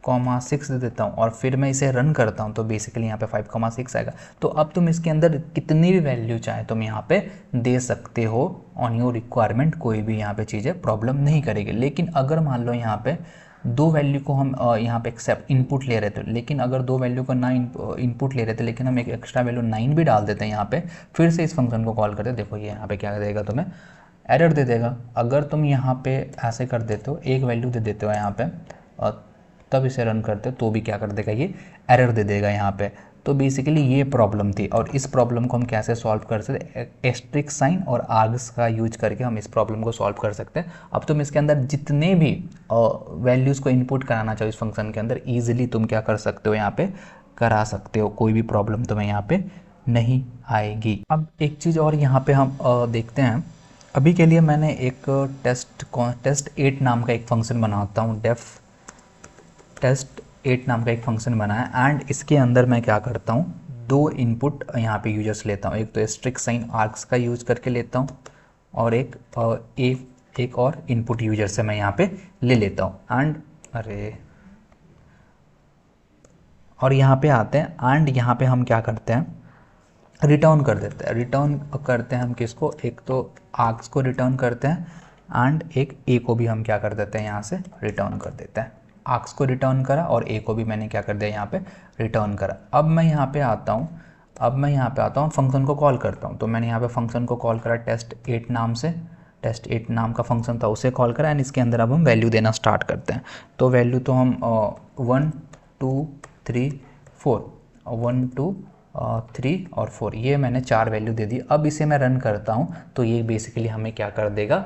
5,6 दे देता हूँ और फिर मैं इसे रन करता हूँ तो बेसिकली यहाँ पे 5,6 आएगा। तो अब तुम इसके अंदर कितनी भी वैल्यू चाहे तुम यहाँ पे दे सकते हो ऑन योर रिक्वायरमेंट, कोई भी यहाँ पे चीज़ें प्रॉब्लम नहीं करेगी। लेकिन अगर मान लो यहाँ पे दो वैल्यू को हम यहाँ पे एक्सेप्ट इनपुट ले रहे थे, लेकिन अगर दो वैल्यू को ना इनपुट ले रहे थे लेकिन हम एक एक्स्ट्रा वैल्यू 9 भी डाल देते हैं यहाँ पे, फिर से इस फंक्शन को कॉल करते हैं, देखो ये यहाँ पे क्या देगा, तुम्हें एरर दे देगा। अगर तुम यहाँ पे ऐसे कर देते हो, एक वैल्यू दे देते हो यहाँ पे और तब इसे रन करते तो भी क्या कर देगा, ये एरर दे देगा यहाँ पे। तो बेसिकली ये प्रॉब्लम थी और इस प्रॉब्लम को हम कैसे सॉल्व कर सकते, एस्ट्रिक साइन और आर्ग्स का यूज करके हम इस प्रॉब्लम को सॉल्व कर सकते हैं। अब तुम इसके अंदर जितने भी वैल्यूज़ को इनपुट कराना चाहो इस फंक्शन के अंदर ईजिली तुम क्या कर सकते हो, यहाँ पे करा सकते हो, कोई भी प्रॉब्लम तुम्हें यहाँ पे नहीं आएगी। अब एक चीज़ और यहाँ पे हम देखते हैं, अभी के लिए मैंने एक टेस्ट 8 नाम का एक फंक्शन बनाता हूँ, डेफ टेस्ट 8 नाम का एक फंक्शन बनाया एंड इसके अंदर मैं क्या करता हूँ, दो इनपुट यहाँ पे यूजर्स लेता हूँ, एक तो एस्ट्रिक साइन आर्क्स का यूज करके लेता हूँ और एक और इनपुट यूजर से मैं यहाँ पे ले लेता हूँ एंड और यहाँ पे आते हैं एंड यहाँ पे हम क्या करते हैं, रिटर्न कर देते हैं। रिटर्न करते हैं हम किसको, एक तो आर्क्स को रिटर्न करते हैं एंड एक ए को भी हम क्या कर देते हैं, यहाँ से रिटर्न कर देते हैं। आर्क्स को रिटर्न करा और ए को भी मैंने क्या कर दिया, यहाँ पे रिटर्न करा। अब मैं यहाँ पे आता हूँ, फंक्शन को कॉल करता हूँ। तो मैंने यहाँ पे फंक्शन को कॉल करा टेस्ट 8 नाम से, टेस्ट 8 नाम का फंक्शन था उसे कॉल करा एंड इसके अंदर अब हम वैल्यू देना स्टार्ट करते हैं। तो वैल्यू तो हम 1 2 3 4 1 2 3 और 4 ये मैंने 4 वैल्यू दे दी। अब इसे मैं रन करता हूँ तो ये बेसिकली हमें क्या कर देगा,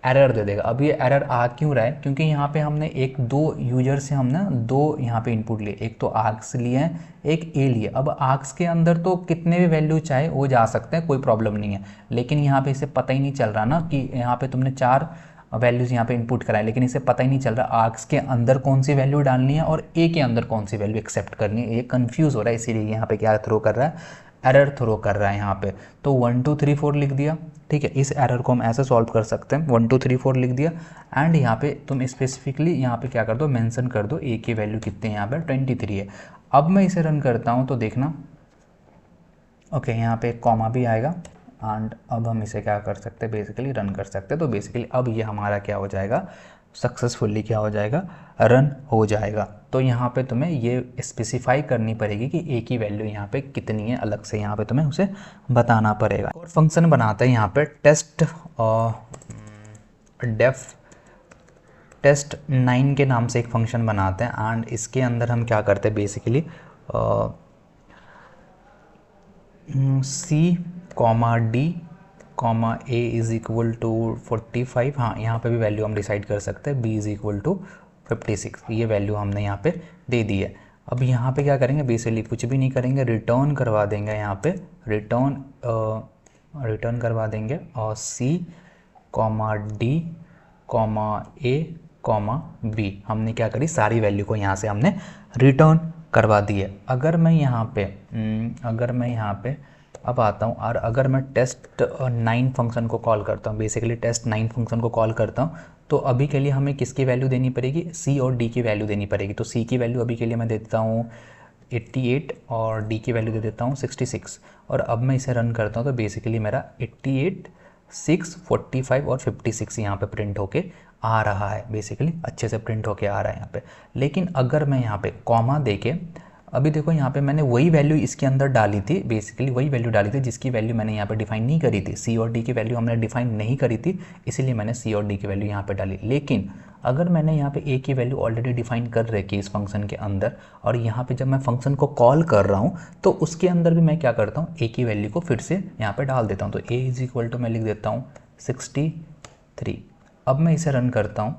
एरर दे देगा। अब ये एरर आ क्यों रहा है, क्योंकि यहाँ पे हमने एक दो यूजर से हमने दो यहाँ पे इनपुट लिए, एक तो आर्क्स लिए हैं एक ए लिए। अब आर्क्स के अंदर तो कितने भी वैल्यू चाहे वो जा सकते हैं, कोई प्रॉब्लम नहीं है, लेकिन यहाँ पे इसे पता ही नहीं चल रहा ना कि यहाँ पे तुमने 4 वैल्यूज़ यहाँ पे इनपुट कराए, लेकिन इसे पता ही नहीं चल रहा आर्क्स के अंदर कौन सी वैल्यू डालनी है और ए के अंदर कौन सी वैल्यू एक्सेप्ट करनी है। ये कंफ्यूज हो रहा है, इसीलिए यहाँ पे क्या थ्रो कर रहा है, एरर थ्रो कर रहा है यहाँ पे। तो 1 2 3 4 लिख दिया, ठीक है। इस एरर को हम ऐसे सॉल्व कर सकते हैं, 1 2 3 4 लिख दिया एंड यहाँ पे तुम स्पेसिफिकली यहाँ पे क्या कर दो, मेंशन कर दो ए की वैल्यू कितनी है, यहाँ पे 23 है। अब मैं इसे रन करता हूँ तो देखना, ओके यहाँ पे एक कॉमा भी आएगा एंड अब हम इसे क्या कर सकते हैं, बेसिकली रन कर सकते हैं। तो बेसिकली अब ये हमारा क्या हो जाएगा, सक्सेसफुली क्या हो जाएगा, रन हो जाएगा। तो यहाँ पे तुम्हें ये स्पेसिफाई करनी पड़ेगी कि ए की वैल्यू यहाँ पे कितनी है, अलग से यहाँ पे तुम्हें उसे बताना पड़ेगा। और फंक्शन बनाते हैं यहाँ पे टेस्ट 9 के नाम से एक फंक्शन बनाते हैं एंड इसके अंदर हम क्या करते हैं, basically C, D, A is equal to 45, हाँ यहाँ पे भी वैल्यू हम डिसाइड कर सकते हैं, B इज इक्वल टू 56, ये वैल्यू हमने यहाँ पे दे दी है। अब यहाँ पे क्या करेंगे, बेसिकली कुछ भी नहीं करेंगे, रिटर्न करवा देंगे यहाँ पे, रिटर्न करवा देंगे और C, D, A, B हमने क्या करी, सारी वैल्यू को यहाँ से हमने रिटर्न करवा दी है। अगर मैं यहाँ पे अब आता हूँ और अगर मैं टेस्ट 9 फंक्शन को कॉल करता हूँ, बेसिकली टेस्ट 9 फंक्शन को कॉल करता हूँ, तो अभी के लिए हमें किसकी वैल्यू देनी पड़ेगी, C और D की वैल्यू देनी पड़ेगी। तो C की वैल्यू अभी के लिए मैं देता हूँ 88 और D की वैल्यू दे देता हूँ 66। और अब मैं इसे रन करता हूँ तो बेसिकली मेरा 88, 6, 45 और 56 यहाँ पे प्रिंट होके आ रहा है, बेसिकली अच्छे से प्रिंट होके आ रहा है यहाँ पे। लेकिन अगर मैं यहाँ पे कॉमा देके अभी देखो यहाँ पे मैंने वही वैल्यू इसके अंदर डाली थी, बेसिकली वही वैल्यू डाली थी जिसकी वैल्यू मैंने यहाँ पे डिफाइन नहीं करी थी। सी और डी की वैल्यू हमने डिफाइन नहीं करी थी, इसीलिए मैंने सी और डी की वैल्यू यहाँ पे डाली। लेकिन अगर मैंने यहाँ पे ए की वैल्यू ऑलरेडी डिफाइन कर रखी है इस फंक्शन के अंदर, और यहाँ पे जब मैं फंक्शन को कॉल कर रहा हूँ तो उसके अंदर भी मैं क्या करता हूँ, ए की वैल्यू को फिर से यहाँ पे डाल देता हूँ। तो ए इज इक्वल टू मैं लिख देता हूँ 63। अब मैं इसे रन करता हूँ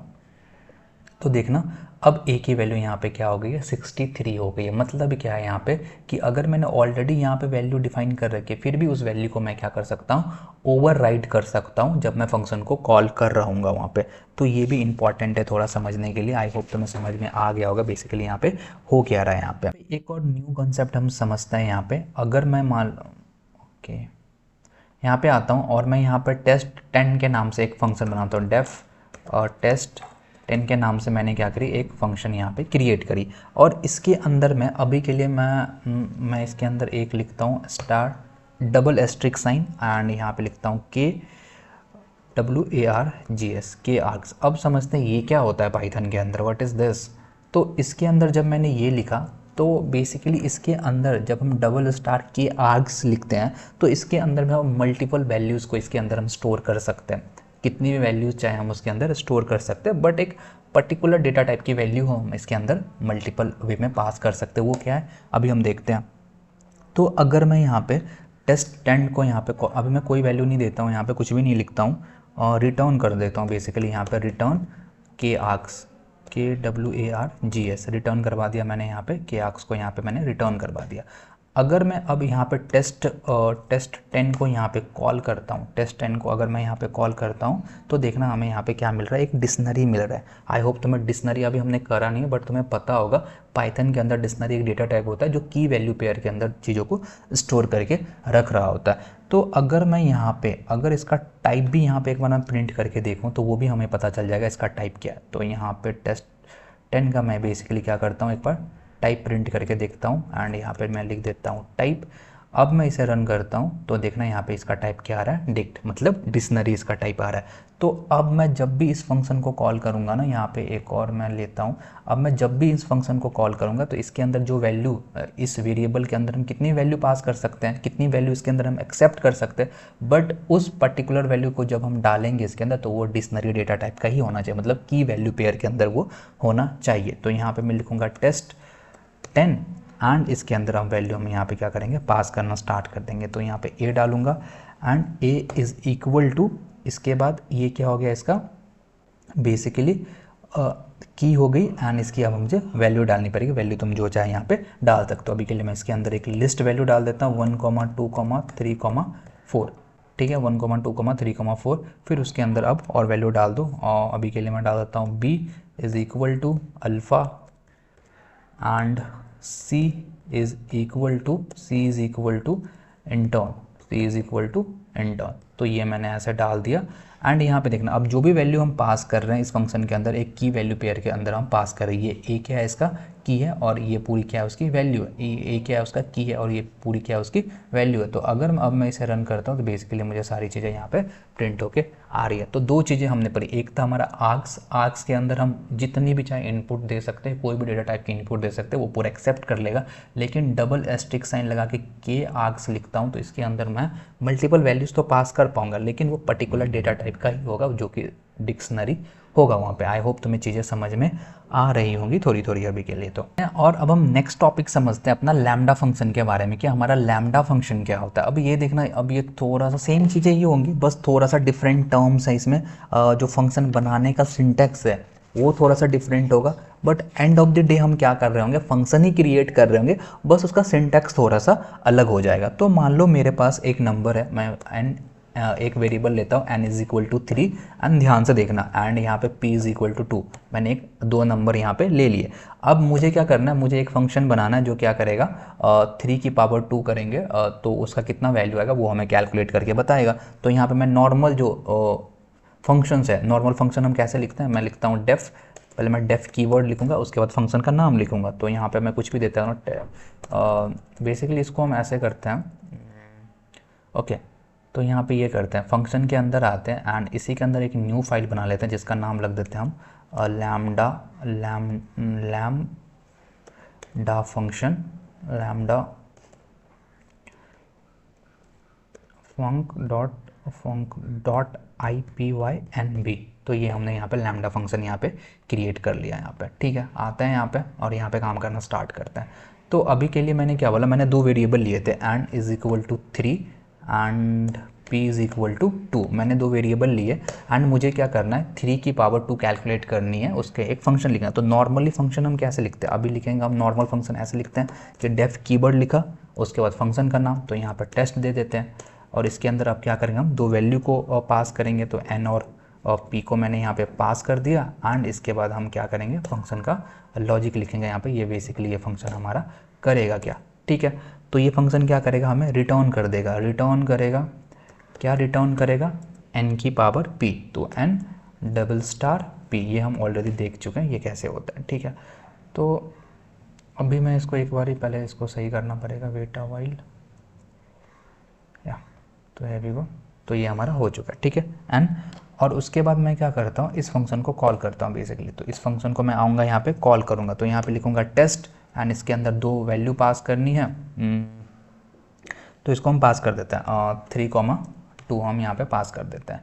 तो देखना अब ए की वैल्यू यहाँ पे क्या हो गई है, 63 हो गई है। मतलब क्या है यहाँ पे कि अगर मैंने ऑलरेडी यहाँ पे वैल्यू डिफाइन कर रखी है, फिर भी उस वैल्यू को मैं क्या कर सकता हूँ, ओवरराइड कर सकता हूँ जब मैं फंक्शन को कॉल कर रहा हूँ वहाँ पे। तो ये भी इंपॉर्टेंट है थोड़ा समझने के लिए। आई होप तुम्हें समझ में आ गया होगा बेसिकली यहाँ पे हो क्या रहा है। यहाँ पे एक और न्यू कॉन्सेप्ट हम समझते हैं यहाँ पे। अगर मैं मान ओके यहाँ पे आता हूँ और मैं यहाँ पर test10 के नाम से एक फंक्शन बनाता हूँ, डेफ और test10 के नाम से मैंने क्या करी, एक फंक्शन यहाँ पे क्रिएट करी। और इसके अंदर मैं अभी के लिए मैं इसके अंदर एक लिखता हूँ star double asterisk sign and यहाँ पे लिखता हूँ KWARGS के आर्ग्स। अब समझते हैं ये क्या होता है पाइथन के अंदर, व्हाट इज़ दिस। तो इसके अंदर जब मैंने ये लिखा तो बेसिकली इसके अंदर जब हम डबल स्टार के आर्ग्स लिखते हैं तो इसके अंदर में हम मल्टीपल वैल्यूज़ को इसके अंदर हम स्टोर कर सकते हैं। कितनी भी वैल्यूज़ चाहे हम उसके अंदर स्टोर कर सकते हैं, बट एक पर्टिकुलर डेटा टाइप की वैल्यू हम इसके अंदर मल्टीपल वे में पास कर सकते हैं। वो क्या है अभी हम देखते हैं। तो अगर मैं यहाँ पे test10 को यहाँ पे अभी मैं कोई वैल्यू नहीं देता हूँ, यहाँ पे कुछ भी नहीं लिखता हूँ और रिटर्न कर देता हूँ। बेसिकली यहाँ पे रिटर्न KWARGS रिटर्न करवा दिया मैंने। यहाँ पे के आर्क्स को यहाँ पे मैंने रिटर्न करवा दिया। अगर मैं अब यहाँ पे test10 को यहाँ पे कॉल करता हूँ, test10 को अगर मैं यहाँ पे कॉल करता हूँ तो देखना हमें यहाँ पे क्या मिल रहा है, एक डिक्शनरी मिल रहा है। आई होप तुम्हें डिक्शनरी अभी हमने करा नहीं है बट तुम्हें पता होगा पाइथन के अंदर डिक्शनरी एक डेटा टाइप होता है जो की वैल्यू पेयर के अंदर चीज़ों को स्टोर करके रख रहा होता है। तो अगर मैं यहाँ पे अगर इसका टाइप भी यहाँ पे एक बार मैं प्रिंट करके देखूँ तो वो भी हमें पता चल जाएगा इसका टाइप क्या है। तो यहाँ पे test10 का मैं बेसिकली क्या करता हूँ, एक बार टाइप प्रिंट करके देखता हूँ एंड यहाँ पे मैं लिख देता हूँ टाइप। अब मैं इसे रन करता हूँ तो देखना यहाँ पे इसका टाइप क्या आ रहा है, डिक्ट मतलब डिक्शनरी इसका टाइप आ रहा है। तो अब मैं जब भी इस फंक्शन को कॉल करूँगा ना, यहाँ पे एक और मैं लेता हूँ। अब मैं जब भी इस फंक्शन को कॉल करूँगा तो इसके अंदर जो वैल्यू इस वेरिएबल के अंदर हम कितनी वैल्यू पास कर सकते हैं, कितनी वैल्यू इसके अंदर हम एक्सेप्ट कर सकते हैं, बट उस पर्टिकुलर वैल्यू को जब हम डालेंगे इसके अंदर तो वो डिक्शनरी डेटा टाइप का ही होना चाहिए, मतलब की वैल्यू पेयर के अंदर वो होना चाहिए। तो यहाँ पर मैं लिखूँगा test10 एंड इसके अंदर हम वैल्यू हम यहाँ पे क्या करेंगे, पास करना स्टार्ट कर देंगे। तो यहाँ पे a डालूंगा and a is equal to, इसके बाद ये क्या हो गया इसका बेसिकली की हो गई एंड इसकी अब मुझे वैल्यू डालनी पड़ेगी। वैल्यू तुम जो चाहे यहाँ पे डाल सकते हो। अभी के लिए मैं इसके अंदर एक लिस्ट वैल्यू डाल देता हूँ 1, 2, 3, 4। ठीक है 1, 2, 3, 4। फिर उसके अंदर अब और वैल्यू डाल दो और अभी के लिए मैं डाल देता हूँ b is equal to alpha and c is equal to intern. तो ये मैंने ऐसे डाल दिया एंड यहाँ पे देखना अब जो भी वैल्यू हम पास कर रहे हैं इस फंक्शन के अंदर एक की वैल्यू पेयर के अंदर हम पास कर रहे हैं। ये ए क्या है इसका की है और ये पूरी क्या है उसकी वैल्यू है, ए क्या है उसका की है और ये पूरी क्या है उसकी वैल्यू है। तो अगर अब मैं इसे रन करता हूँ तो बेसिकली मुझे सारी चीज़ें यहाँ पे प्रिंट होके आ रही है। तो दो चीज़ें हमने पढ़ी, एक था हमारा आर्क्स के अंदर हम जितनी भी चाहे इनपुट दे सकते हैं, कोई भी डेटा टाइप की इनपुट दे सकते हैं, वो पूरा एक्सेप्ट कर लेगा। लेकिन डबल एस्ट्रिक साइन लगा के आर्क्स लिखता हूँ तो इसके अंदर मैं मल्टीपल वैल्यूज़ तो पास कर पाऊंगा लेकिन वो पर्टिकुलर डेटा टाइप का ही होगा जो कि डिक्शनरी होगा वहाँ पे। आई होप तुम्हें चीज़ें समझ में आ रही होंगी थोड़ी थोड़ी अभी के लिए। तो और अब हम नेक्स्ट टॉपिक समझते हैं अपना लैम्डा फंक्शन के बारे में कि हमारा लैम्डा फंक्शन क्या होता है। अब ये देखना अब ये थोड़ा सा सेम चीज़ें ही होंगी, बस थोड़ा सा डिफरेंट टर्म्स है इसमें। जो फंक्शन बनाने का सिंटैक्स है वो थोड़ा सा डिफरेंट होगा, but end of the day हम क्या कर रहे होंगे, फंक्शन ही क्रिएट कर रहे होंगे, बस उसका सिंटैक्स थोड़ा सा अलग हो जाएगा। तो मान लो मेरे पास एक नंबर है, मैं एक वेरिएबल लेता हूँ n is equal to 3 and ध्यान से देखना एंड यहाँ पे p इज इक्वल टू 2। मैंने दो नंबर यहाँ पे ले लिए। अब मुझे क्या करना है, मुझे एक फंक्शन बनाना है जो क्या करेगा 3 की पावर 2 करेंगे तो उसका कितना वैल्यू आएगा वो हमें कैलकुलेट करके बताएगा। तो यहाँ पे मैं नॉर्मल जो फंक्शंस है, नॉर्मल फंक्शन हम कैसे लिखते हैं, मैं लिखता हूँ डेफ, पहले मैं डेफ कीवर्ड लिखूंगा उसके बाद फंक्शन का नाम लिखूंगा। तो यहाँ पे मैं कुछ भी देता हूँ, बेसिकली इसको हम ऐसे करते हैं। ओके तो यहाँ पे ये करते हैं, फंक्शन के अंदर आते हैं एंड इसी के अंदर एक न्यू फाइल बना लेते हैं जिसका नाम रख देते हैं हम लैम्डा फंक्शन लैम्डा func.ipynb। तो ये हमने यहाँ पे लैम्डा फंक्शन यहाँ पे क्रिएट कर लिया यहाँ पे, ठीक है। आते हैं यहाँ पे और यहाँ पे काम करना स्टार्ट करते हैं। तो अभी के लिए मैंने क्या बोला, मैंने दो वेरिएबल लिए थे, and is equal to 3 and p is equal to 2। मैंने दो वेरिएबल लिए एंड मुझे क्या करना है, 3 की पावर 2 कैलकुलेट करनी है, उसके एक फंक्शन लिखना है। तो नॉर्मली फंक्शन हम कैसे लिखते हैं, अभी लिखेंगे हम नॉर्मल फंक्शन ऐसे लिखते हैं कि डेफ कीवर्ड लिखा, उसके बाद फंक्शन का नाम, तो यहाँ पर टेस्ट दे देते हैं। और इसके अंदर अब क्या करेंगे, हम दो वैल्यू को पास करेंगे। तो n और p को मैंने यहाँ पे पास कर दिया, एंड इसके बाद हम क्या करेंगे, फंक्शन का लॉजिक लिखेंगे यहाँ पे। ये बेसिकली ये फंक्शन हमारा करेगा क्या, ठीक है। तो ये फंक्शन क्या करेगा, हमें रिटर्न कर देगा, रिटर्न करेगा क्या, रिटर्न करेगा n की पावर p। तो n डबल स्टार p, ये हम ऑलरेडी देख चुके हैं ये कैसे होता है, ठीक है। तो अभी मैं इसको एक बार ही पहले इसको सही करना पड़ेगा, वेट अ व्हाइल, या तो है भी वो। तो ये हमारा हो चुका है, ठीक है। एंड और उसके बाद मैं क्या करता हूँ, इस फंक्शन को कॉल करता हूँ बेसिकली। तो इस फंक्शन को मैं आऊँगा यहाँ पे कॉल करूँगा, तो यहाँ पे लिखूँगा टेस्ट, एंड इसके अंदर दो वैल्यू पास करनी है। तो इसको हम पास कर देते हैं 3,2 हम यहाँ पे पास कर देते हैं।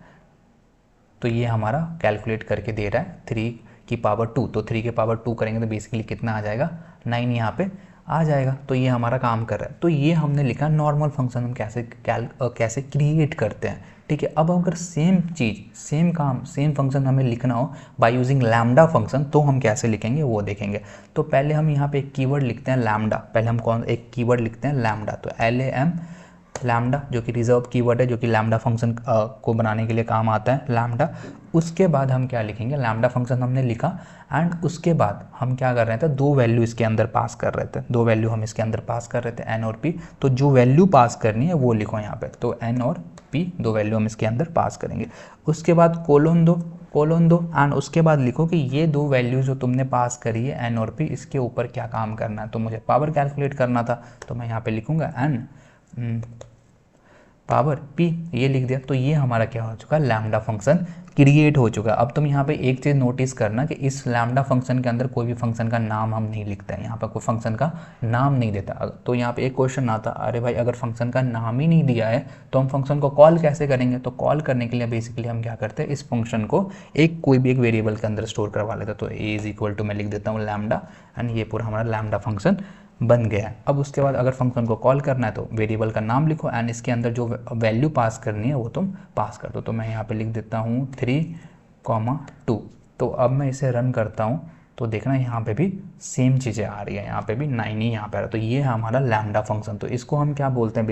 तो ये हमारा कैलकुलेट करके दे रहा है 3 की पावर 2। तो 3 की पावर 2 करेंगे तो बेसिकली कितना आ जाएगा, 9 यहाँ पे आ जाएगा। तो ये हमारा काम कर रहा है। तो ये हमने लिखा नॉर्मल फंक्शन हम कैसे क्रिएट करते हैं, ठीक है। अब अगर सेम चीज़, सेम काम, सेम फंक्शन हमें लिखना हो बाय यूजिंग लैम्डा फंक्शन, तो हम कैसे लिखेंगे वो देखेंगे। तो पहले हम यहाँ पे एक कीवर्ड लिखते हैं लैम्डा। पहले हम एक कीवर्ड लिखते हैं लैम्डा। तो LAM लैम्डा, जो कि रिजर्व कीवर्ड है, जो कि लैम्डा फंक्शन को बनाने के लिए काम आता है लैम्डा। उसके बाद हम क्या लिखेंगे, लैम्डा फंक्शन हमने लिखा, एंड उसके बाद हम क्या कर रहे थे, दो वैल्यू इसके अंदर पास कर रहे थे, दो वैल्यू हम इसके अंदर पास कर रहे थे, n और p। तो जो वैल्यू पास करनी है वो लिखो यहाँ पे। तो n और p दो वैल्यू हम इसके अंदर पास करेंगे। उसके बाद कोलोन दो एंड उसके बाद लिखो कि ये दो वैल्यू जो तुमने पास करी है n और p, इसके ऊपर क्या काम करना है। तो मुझे पावर कैलकुलेट करना था, तो मैं यहाँ पे लिखूँगा n पावर p, ये लिख दिया। तो ये हमारा क्या हो चुका है, लैम्डा फंक्शन क्रिएट हो चुका है। अब तुम यहाँ पे एक चीज़ नोटिस करना कि इस लैम्डा फंक्शन के अंदर कोई भी फंक्शन का नाम हम नहीं लिखते हैं, यहाँ पर कोई फंक्शन का नाम नहीं देता। तो यहाँ पे एक क्वेश्चन आता, अरे भाई अगर फंक्शन का नाम ही नहीं दिया है तो हम फंक्शन को कॉल कैसे करेंगे। तो कॉल करने के लिए बेसिकली हम क्या करते हैं, इस फंक्शन को कोई भी एक वेरिएबल के अंदर स्टोर करवा लेते हैं। तो a इज इक्वल टू मैं लिख देता हूँ लैम्डा, एंड ये पूरा हमारा लैम्डा फंक्शन बन गया है। अब उसके बाद अगर फंक्शन को कॉल करना है तो वेरिएबल का नाम लिखो, एंड इसके अंदर जो वैल्यू पास करनी है वो तुम पास कर दो। तो मैं यहाँ पे लिख देता हूँ 3,2। तो अब मैं इसे रन करता हूँ, तो देखना यहाँ पे भी सेम चीज़ें आ रही है, यहाँ पे भी 9 ही यहाँ पे आ रहा है। तो ये है हमारा लैम्डा फंक्शन। तो इसको हम क्या बोलते हैं,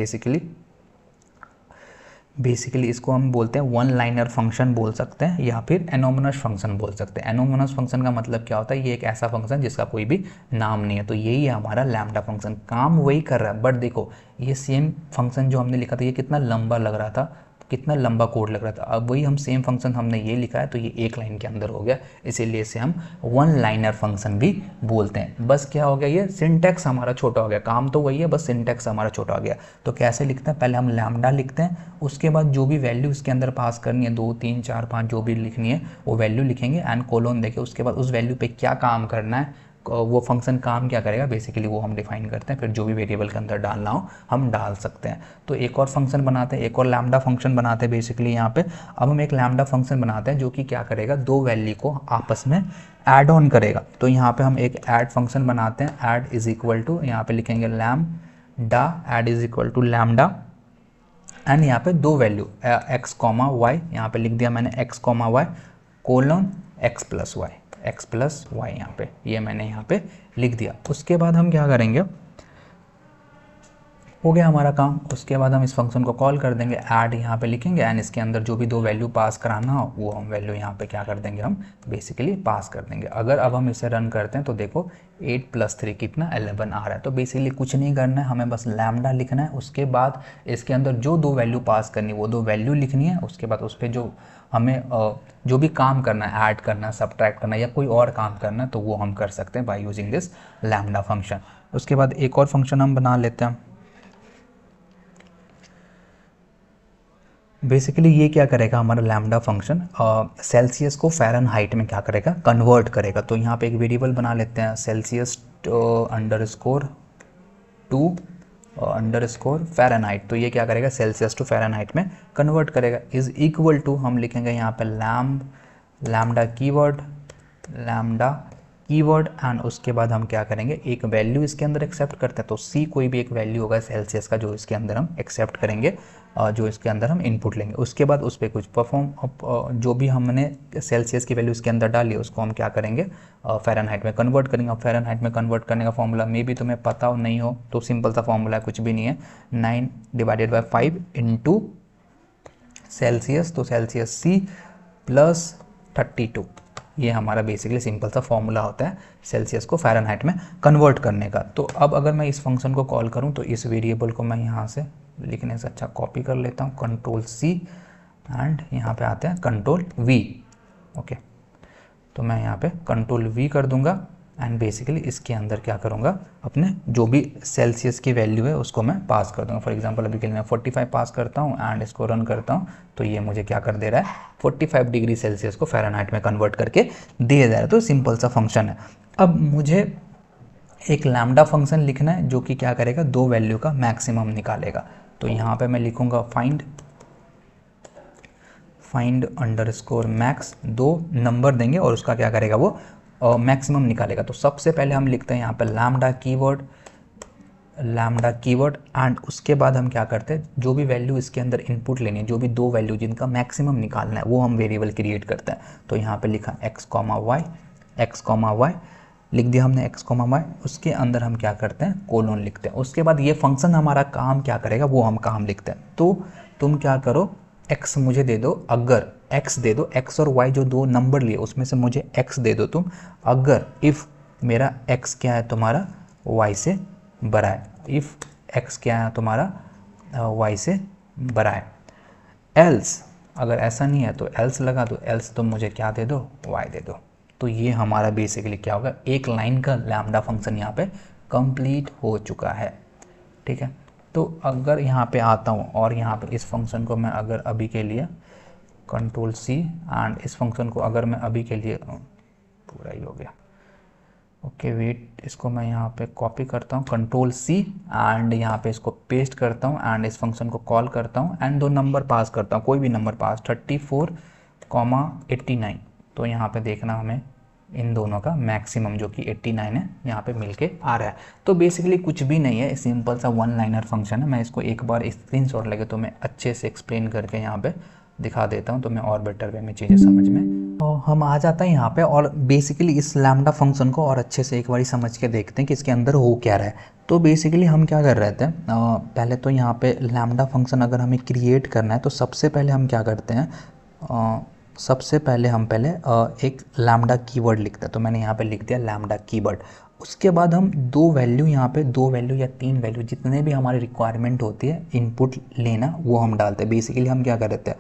बेसिकली इसको हम बोलते हैं वन लाइनर फंक्शन बोल सकते हैं, या फिर एनोमनस फंक्शन बोल सकते हैं। एनोमनस फंक्शन का मतलब क्या होता है, ये एक ऐसा फंक्शन जिसका कोई भी नाम नहीं है। तो यही है हमारा लैम्डा फंक्शन, काम वही कर रहा है। बट देखो ये सेम फंक्शन जो हमने लिखा था ये कितना लंबा लग रहा था, कितना लंबा कोड लग रहा था। अब वही हम सेम फंक्शन हमने ये लिखा है तो ये एक लाइन के अंदर हो गया, इसीलिए इसे हम वन लाइनर फंक्शन भी बोलते हैं। बस क्या हो गया, ये सिंटैक्स हमारा छोटा हो गया, काम तो वही है, बस सिंटैक्स हमारा छोटा हो गया। तो कैसे लिखते हैं, पहले हम लैम्डा लिखते हैं, उसके बाद जो भी वैल्यू इसके अंदर पास करनी है 2 3 4 5 जो भी लिखनी है वो वैल्यू लिखेंगे, एंड कोलोन देके उसके बाद उस वैल्यू पे क्या काम करना है, वो फंक्शन काम क्या करेगा बेसिकली वो हम डिफाइन करते हैं। फिर जो भी वेरिएबल के अंदर डालना हो हम डाल सकते हैं। तो एक और फंक्शन बनाते हैं, एक और लैम्डा फंक्शन बनाते हैं बेसिकली यहाँ पे। अब हम एक लैम्डा फंक्शन बनाते हैं जो कि क्या करेगा, दो वैल्यू को आपस में ऐड ऑन करेगा। तो यहाँ पे हम एक ऐड फंक्शन बनाते हैं, ऐड इज इक्वल टू, यहाँ पे लिखेंगे lambda, add is equal to lambda, and यहाँ पे दो वैल्यू x, y, यहाँ पे लिख दिया मैंने x, y colon x plus Y, यहाँ पे ये मैंने यहाँ पे लिख दिया। उसके बाद हम क्या करेंगे, हो गया हमारा काम। उसके बाद हम इस फंक्शन को कॉल कर देंगे, ऐड यहाँ पे लिखेंगे, एंड इसके अंदर जो भी दो वैल्यू पास कराना हो वो हम वैल्यू यहाँ पे क्या कर देंगे, हम बेसिकली पास कर देंगे। अगर अब हम इसे रन करते हैं तो देखो 8 + 3 कितना 11 आ रहा है। तो बेसिकली कुछ नहीं करना है, हमें बस लैम्डा लिखना है, उसके बाद इसके अंदर जो दो वैल्यू पास करनी है वो दो वैल्यू लिखनी है, उसके बाद उस पर जो हमें जो भी काम करना है, ऐड करना, सब्ट्रैक्ट करना या कोई और काम करना है, तो वो हम कर सकते हैं by using this lambda function. उसके बाद एक और फंक्शन हम बना लेते हैं। बेसिकली ये क्या करेगा, हमारा लैम्डा फंक्शन सेल्सियस को फ़ारेनहाइट में क्या करेगा, कन्वर्ट करेगा। तो यहाँ पे एक वेरिएबल बना लेते हैं Celsius underscore two underscore Fahrenheit, तो ये क्या करेगा सेल्सियस टू फ़ारेनहाइट में कन्वर्ट करेगा। इज़ इक्वल टू हम लिखेंगे यहाँ पे लैम्डा कीवर्ड एंड उसके बाद हम क्या करेंगे एक वैल्यू इसके अंदर एक्सेप्ट करते हैं, तो सी कोई भी एक वैल्यू होगा सेल्सियस का जो इसके अंदर हम एक्सेप्ट करेंगे, जो इसके अंदर हम इनपुट लेंगे। उसके बाद उस पर कुछ परफॉर्म जो भी हमने सेल्सियस की वैल्यू इसके अंदर डाली उसको हम क्या करेंगे फ़ारेनहाइट में कन्वर्ट करेंगे। अब फ़ारेनहाइट में कन्वर्ट करने का फॉर्मूला मे भी तुम्हें पता हो नहीं हो तो सिंपल सा फॉर्मूला है, कुछ भी नहीं है, 9/5 इंटू सेल्सियस, तो सेल्सियस सी प्लस 32, ये हमारा बेसिकली सिंपल सा फॉर्मूला होता है सेल्सियस को फ़ारेनहाइट में कन्वर्ट करने का। तो अब अगर मैं इस फंक्शन को कॉल करूं तो इस वेरिएबल को मैं यहाँ से लिखने से अच्छा कॉपी कर लेता हूँ, कंट्रोल सी एंड यहाँ पे आते हैं कंट्रोल वी। ओके, तो मैं यहाँ पे कंट्रोल वी कर दूंगा एंड बेसिकली इसके अंदर क्या करूँगा अपने जो भी सेल्सियस की वैल्यू है उसको मैं पास कर दूँगा। फॉर एग्जांपल अभी के लिए मैं 45 पास करता हूँ एंड इसको रन करता हूँ तो ये मुझे क्या कर दे रहा है 45 डिग्री सेल्सियस को फ़ारेनहाइट में कन्वर्ट करके दे दे रहा है। तो सिंपल सा फंक्शन है। अब मुझे एक लैम्डा फंक्शन लिखना है जो कि क्या करेगा दो वैल्यू का मैक्सिमम निकालेगा। तो यहाँ पे मैं लिखूँगा फाइंड अंडरस्कोर मैक्स, दो नंबर देंगे और उसका क्या करेगा वो मैक्सिमम निकालेगा। तो सबसे पहले हम लिखते हैं यहाँ पे लैम्डा कीवर्ड एंड उसके बाद हम क्या करते हैं जो भी वैल्यू इसके अंदर इनपुट लेनी है, जो भी दो वैल्यू जिनका मैक्सिमम निकालना है वो हम वेरिएबल क्रिएट करते हैं। तो यहाँ पे लिखा x, y लिख दिया हमने x, y, उसके अंदर हम क्या करते हैं कोलोन लिखते हैं। उसके बाद ये फंक्शन हमारा काम क्या करेगा वो हम काम लिखते हैं। तो तुम क्या करो x मुझे दे दो, अगर x दे दो, x और y जो दो नंबर लिए उसमें से मुझे x दे दो तुम, अगर इफ़ मेरा x क्या है तुम्हारा y से बड़ा है, इफ़ x क्या है तुम्हारा y से बड़ा है, एल्स अगर ऐसा नहीं है तो एल्स लगा दो, एल्स तुम मुझे क्या दे दो y दे दो। तो ये हमारा बेसिकली क्या होगा एक लाइन का लैम्डा फंक्शन यहाँ पे कंप्लीट हो चुका है। ठीक है, तो अगर यहाँ पे आता हूँ और यहाँ पे इस फंक्शन को मैं अगर अभी के लिए कंट्रोल सी एंड इस फंक्शन को अगर मैं अभी के लिए पूरा ही हो गया, ओके वेट, इसको मैं यहाँ पे कॉपी करता हूँ कंट्रोल सी एंड यहाँ पे इसको पेस्ट करता हूँ एंड इस फंक्शन को कॉल करता हूँ एंड दो नंबर पास करता हूँ, कोई भी नंबर पास 34,89। तो यहाँ पे देखना हमें इन दोनों का मैक्सिमम जो कि 89 है यहाँ पे मिलके आ रहा है। तो बेसिकली कुछ भी नहीं है, सिंपल सा वन लाइनर फंक्शन है। मैं इसको एक बार स्क्रीनशॉट लेके तो मैं अच्छे से एक्सप्लेन करके यहाँ पे दिखा देता हूँ तो मैं और बेटर वे में चीज़ें समझ में तो हम आ जाता है यहाँ पे और बेसिकली इस लैम्डा फंक्शन को और अच्छे से एक बार समझ के देखते हैं कि इसके अंदर हो क्या रहा है। तो बेसिकली हम क्या कर रहे थे पहले तो यहाँ पे लैम्डा फंक्शन अगर हमें क्रिएट करना है तो सबसे पहले हम क्या करते हैं सबसे पहले हम एक लैम्डा कीवर्ड लिखते हैं। तो मैंने यहाँ पे लिख दिया लैम्डा कीवर्ड। उसके बाद हम दो वैल्यू यहाँ पे दो वैल्यू या तीन वैल्यू जितने भी हमारी रिक्वायरमेंट होती है इनपुट लेना वो हम डालते हैं। बेसिकली हम क्या कर रहे थे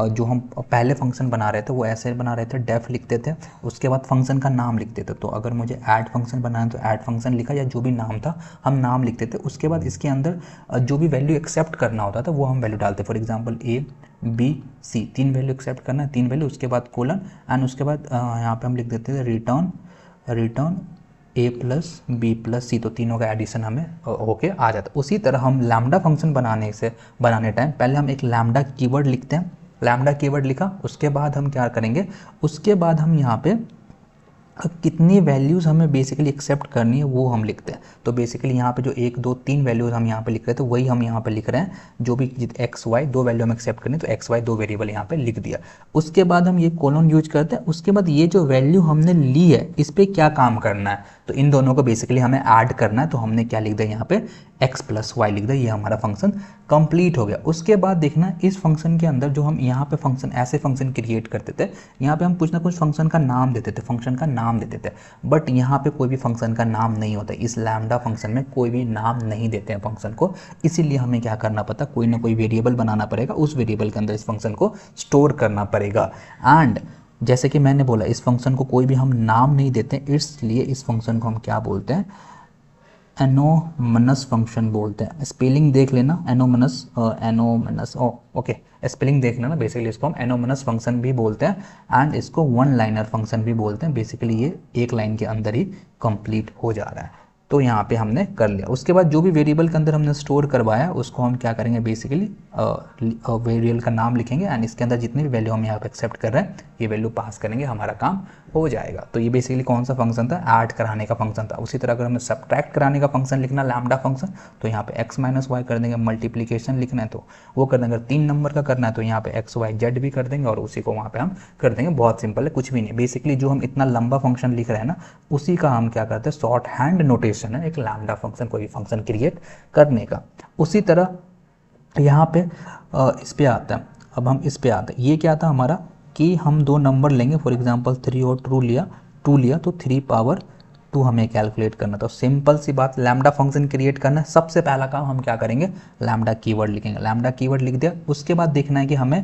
जो हम पहले फंक्शन बना रहे थे वो ऐसे बना रहे थे, डेफ लिखते थे, उसके बाद फंक्शन का नाम लिखते थे। तो अगर मुझे ऐड फंक्शन बनाना तो ऐड फंक्शन लिखा या जो भी नाम था हम नाम लिखते थे। उसके बाद इसके अंदर जो भी वैल्यू एक्सेप्ट करना होता था वो हम वैल्यू डालते। For example A B C तीन वैल्यू एक्सेप्ट करना है, तीन वैल्यू, उसके बाद कोलन एंड उसके बाद यहाँ पे हम लिख देते थे return A plus B plus C. तो तीनों का एडिशन हमें होके आ जाता है। उसी तरह हम लैम्डा फंक्शन बनाने टाइम पहले हम एक लैम्डा कीवर्ड लिखते हैं। लैम्डा कीवर्ड लिखा, उसके बाद हम क्या करेंगे, उसके बाद हम यहाँ पे कितनी वैल्यूज़ हमें बेसिकली एक्सेप्ट करनी है वो हम लिखते हैं। तो बेसिकली यहाँ पे जो 1 2 3 वैल्यूज़ हम यहाँ पे लिख रहे थे वही हम यहाँ पे लिख रहे हैं। जो भी एक्स वाई दो वैल्यू हम एक्सेप्ट करनी तो एक्स वाई दो वेरिएबल यहाँ पे लिख दिया। उसके बाद हम ये कोलोन यूज करते हैं। उसके बाद ये जो वैल्यू हमने ली है इस पर क्या काम करना है, तो इन दोनों को बेसिकली हमें ऐड करना है। तो हमने क्या लिख दिया यहाँ पे x प्लस वाई लिख दिया, ये हमारा फंक्शन कंप्लीट हो गया। उसके बाद देखना इस फंक्शन के अंदर जो हम यहाँ पे फंक्शन ऐसे फंक्शन क्रिएट करते थे, यहाँ पे हम कुछ ना कुछ फंक्शन का नाम देते थे, फंक्शन का नाम देते थे, बट यहाँ पे कोई भी फंक्शन का नाम नहीं होता। इस लैम्डा फंक्शन में कोई भी नाम नहीं देते हैं फंक्शन को, इसीलिए हमें क्या करना पड़ता, कोई ना कोई वेरिएबल बनाना पड़ेगा, उस वेरिएबल के अंदर इस फंक्शन को स्टोर करना पड़ेगा। एंड जैसे कि मैंने बोला इस फंक्शन को कोई भी हम नाम नहीं देते, इसलिए इस फंक्शन को हम क्या बोलते हैं, एनोमनस फंक्शन बोलते हैं। स्पेलिंग देख लेना, एनोमनस ओके, स्पेलिंग देख लेना। बेसिकली इसको हम एनोमनस फंक्शन भी बोलते हैं एंड इसको वन लाइनर फंक्शन भी बोलते हैं। बेसिकली ये एक लाइन के अंदर ही कंप्लीट हो जा रहा है। तो यहाँ पे हमने कर लिया। उसके बाद जो भी वेरिएबल के अंदर हमने स्टोर करवाया उसको हम क्या करेंगे, बेसिकली वेरिएबल का नाम लिखेंगे एंड इसके अंदर जितनी भी वैल्यू हम यहाँ पे एक्सेप्ट कर रहे हैं ये वैल्यू पास करेंगे, हमारा काम हो जाएगा। तो ये बेसिकली कौन सा फंक्शन था, ऐड कराने का फंक्शन था। उसी तरह अगर हमें सब्ट्रैक्ट कराने का फंक्शन लिखना लैम्डा फंक्शन, तो यहाँ पे x माइनस वाई कर देंगे। मल्टीप्लीकेशन लिखना है तो वो कर देंगे। 3 नंबर का करना है तो यहाँ पे एक्स वाई जेड भी कर देंगे और उसी को वहाँ पे हम कर देंगे। बहुत सिंपल है, कुछ भी नहीं। बेसिकली जो हम इतना लंबा फंक्शन लिख रहे हैं ना, उसी का हम क्या करते हैं, शॉर्ट हैंड नोटेशन है एक लैम्डा फंक्शन, कोई फंक्शन क्रिएट करने का। उसी तरह यहाँ पे इस पे आता है। अब हम इस पे आते हैं, ये क्या था हमारा कि हम 2 नंबर लेंगे, फॉर एग्जांपल 3 और 2 लिया तो 3 पावर 2 हमें कैलकुलेट करना। तो सिंपल सी बात, लैम्डा फंक्शन क्रिएट करना है। सबसे पहला काम हम क्या करेंगे, लैम्डा कीवर्ड लिखेंगे। लैम्डा कीवर्ड लिख दिया, उसके बाद देखना है कि हमें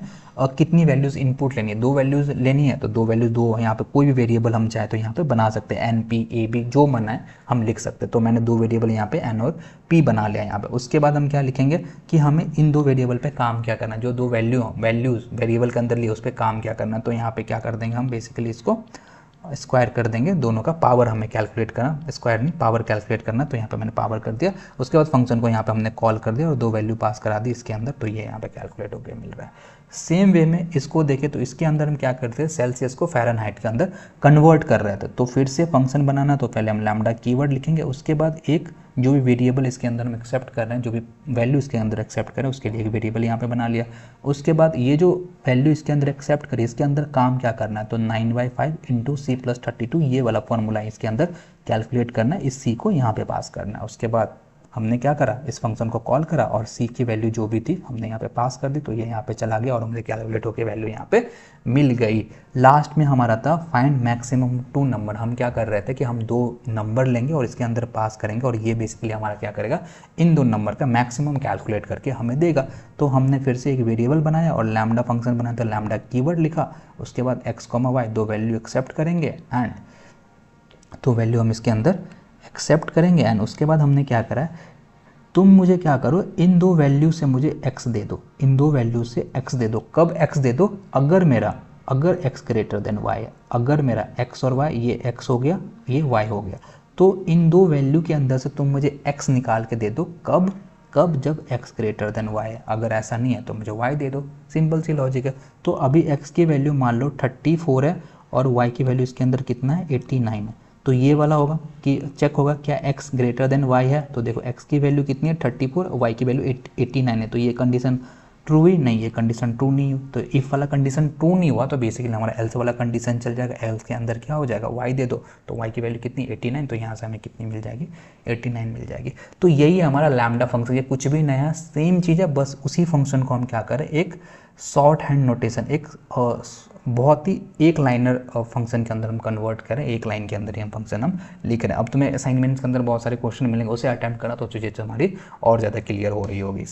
कितनी वैल्यूज़ इनपुट लेनी है। 2 वैल्यूज़ लेनी है तो 2 वैल्यूज़, 2 यहाँ पे कोई भी वेरिएबल हम चाहे तो यहाँ पे बना सकते हैं, एन पी ए बी जो मन है हम लिख सकते हैं। तो मैंने 2 वेरिएबल यहाँ पे एन और पी बना लिया यहाँ पे। उसके बाद हम क्या लिखेंगे कि हमें इन 2 वेरिएबल पे काम क्या करना है, जो 2 वैल्यूज़ वेरिएबल के अंदर लिए उस पर काम क्या करना है। तो यहाँ पे क्या कर देंगे हम, बेसिकली इसको स्क्वायर कर देंगे, दोनों का पावर हमें कैलकुलेट करना, स्क्वायर नहीं पावर कैलकुलेट करना। तो यहाँ पे मैंने पावर कर दिया। उसके बाद फंक्शन को यहाँ पे हमने कॉल कर दिया और 2 वैल्यू पास करा दी इसके अंदर, तो ये यहाँ पे कैलकुलेट होकर मिल रहा है। सेम वे में इसको देखें तो इसके अंदर हम क्या करते हैं, सेल्सियस को फ़ारेनहाइट के अंदर कन्वर्ट कर रहे थे। तो फिर से फंक्शन बनाना, तो पहले हम लैम्डा कीवर्ड लिखेंगे, उसके बाद एक जो भी वेरिएबल इसके अंदर हम एक्सेप्ट कर रहे हैं, जो भी वैल्यू इसके अंदर एक्सेप्ट करें उसके लिए एक वेरिएबल यहाँ पे बना लिया। उसके बाद ये जो वैल्यू इसके अंदर एक्सेप्ट करें इसके अंदर काम क्या करना है, तो 9/5 इंटू सी प्लस 32 ये वाला फॉर्मूला इसके अंदर कैलकुलेट करना है, इस सी को यहाँ पे पास करना है। उसके बाद हमने क्या करा, इस फंक्शन को कॉल करा और सी की वैल्यू जो भी थी हमने यहाँ पे पास कर दी, तो ये यहाँ पे चला गया और हमें कैलकुलेट होकर वैल्यू यहाँ पे मिल गई। लास्ट में हमारा था फाइंड मैक्सिमम 2 नंबर। हम क्या कर रहे थे कि हम 2 नंबर लेंगे और इसके अंदर पास करेंगे और ये बेसिकली हमारा क्या करेगा, इन 2 नंबर का मैक्सिमम कैलकुलेट करके हमें देगा। तो हमने फिर से एक वेरिएबल बनाया और लैम्डा फंक्शन बनाया, तो लैम्डा कीवर्ड लिखा, उसके बाद x, y 2 वैल्यू एक्सेप्ट करेंगे एंड तो वैल्यू हम इसके अंदर एक्सेप्ट करेंगे एंड उसके बाद हमने क्या करा है, तुम मुझे क्या करो, इन 2 वैल्यू से मुझे x दे दो, इन 2 वैल्यू से x दे दो। कब x दे दो, अगर x ग्रेटर देन y है, अगर मेरा x और y, ये x हो गया ये y हो गया, तो इन 2 वैल्यू के अंदर से तुम मुझे x निकाल के दे दो। कब जब x ग्रेटर देन y है। अगर ऐसा नहीं है तो मुझे y दे दो, सिंपल सी लॉजिक है। तो अभी x की वैल्यू मान लो 34 है और y की वैल्यू इसके अंदर कितना है, 89 है। तो ये वाला होगा कि चेक होगा क्या x ग्रेटर देन y है। तो देखो x की वैल्यू कितनी है 34, y की वैल्यू 89 है। तो ये कंडीशन ट्रू ही नहीं, ये कंडीशन ट्रू नहीं हो। तो इफ़ वाला कंडीशन ट्रू नहीं हुआ तो बेसिकली हमारा एल्स वाला कंडीशन चल जाएगा। एल्स के अंदर क्या हो जाएगा, y दे दो, तो y की वैल्यू कितनी 89, तो यहाँ से हमें कितनी मिल जाएगी 89 मिल जाएगी। तो यही है हमारा लैम्डा फंक्शन। ये कुछ भी नया सेम चीज़ है, बस उसी फंक्शन को हम क्या करें, एक शॉर्ट हैंड नोटेशन, एक बहुत ही एक लाइनर फंक्शन के अंदर हम कन्वर्ट करें, एक लाइन के अंदर ही हम फंक्शन हम लिख रहे हैं। अब तुम्हें असाइनमेंट्स के अंदर बहुत सारे क्वेश्चन मिलेंगे, उसे अटेम्प्ट करना तो चीज़ें हमारी और ज़्यादा क्लियर हो रही होगी।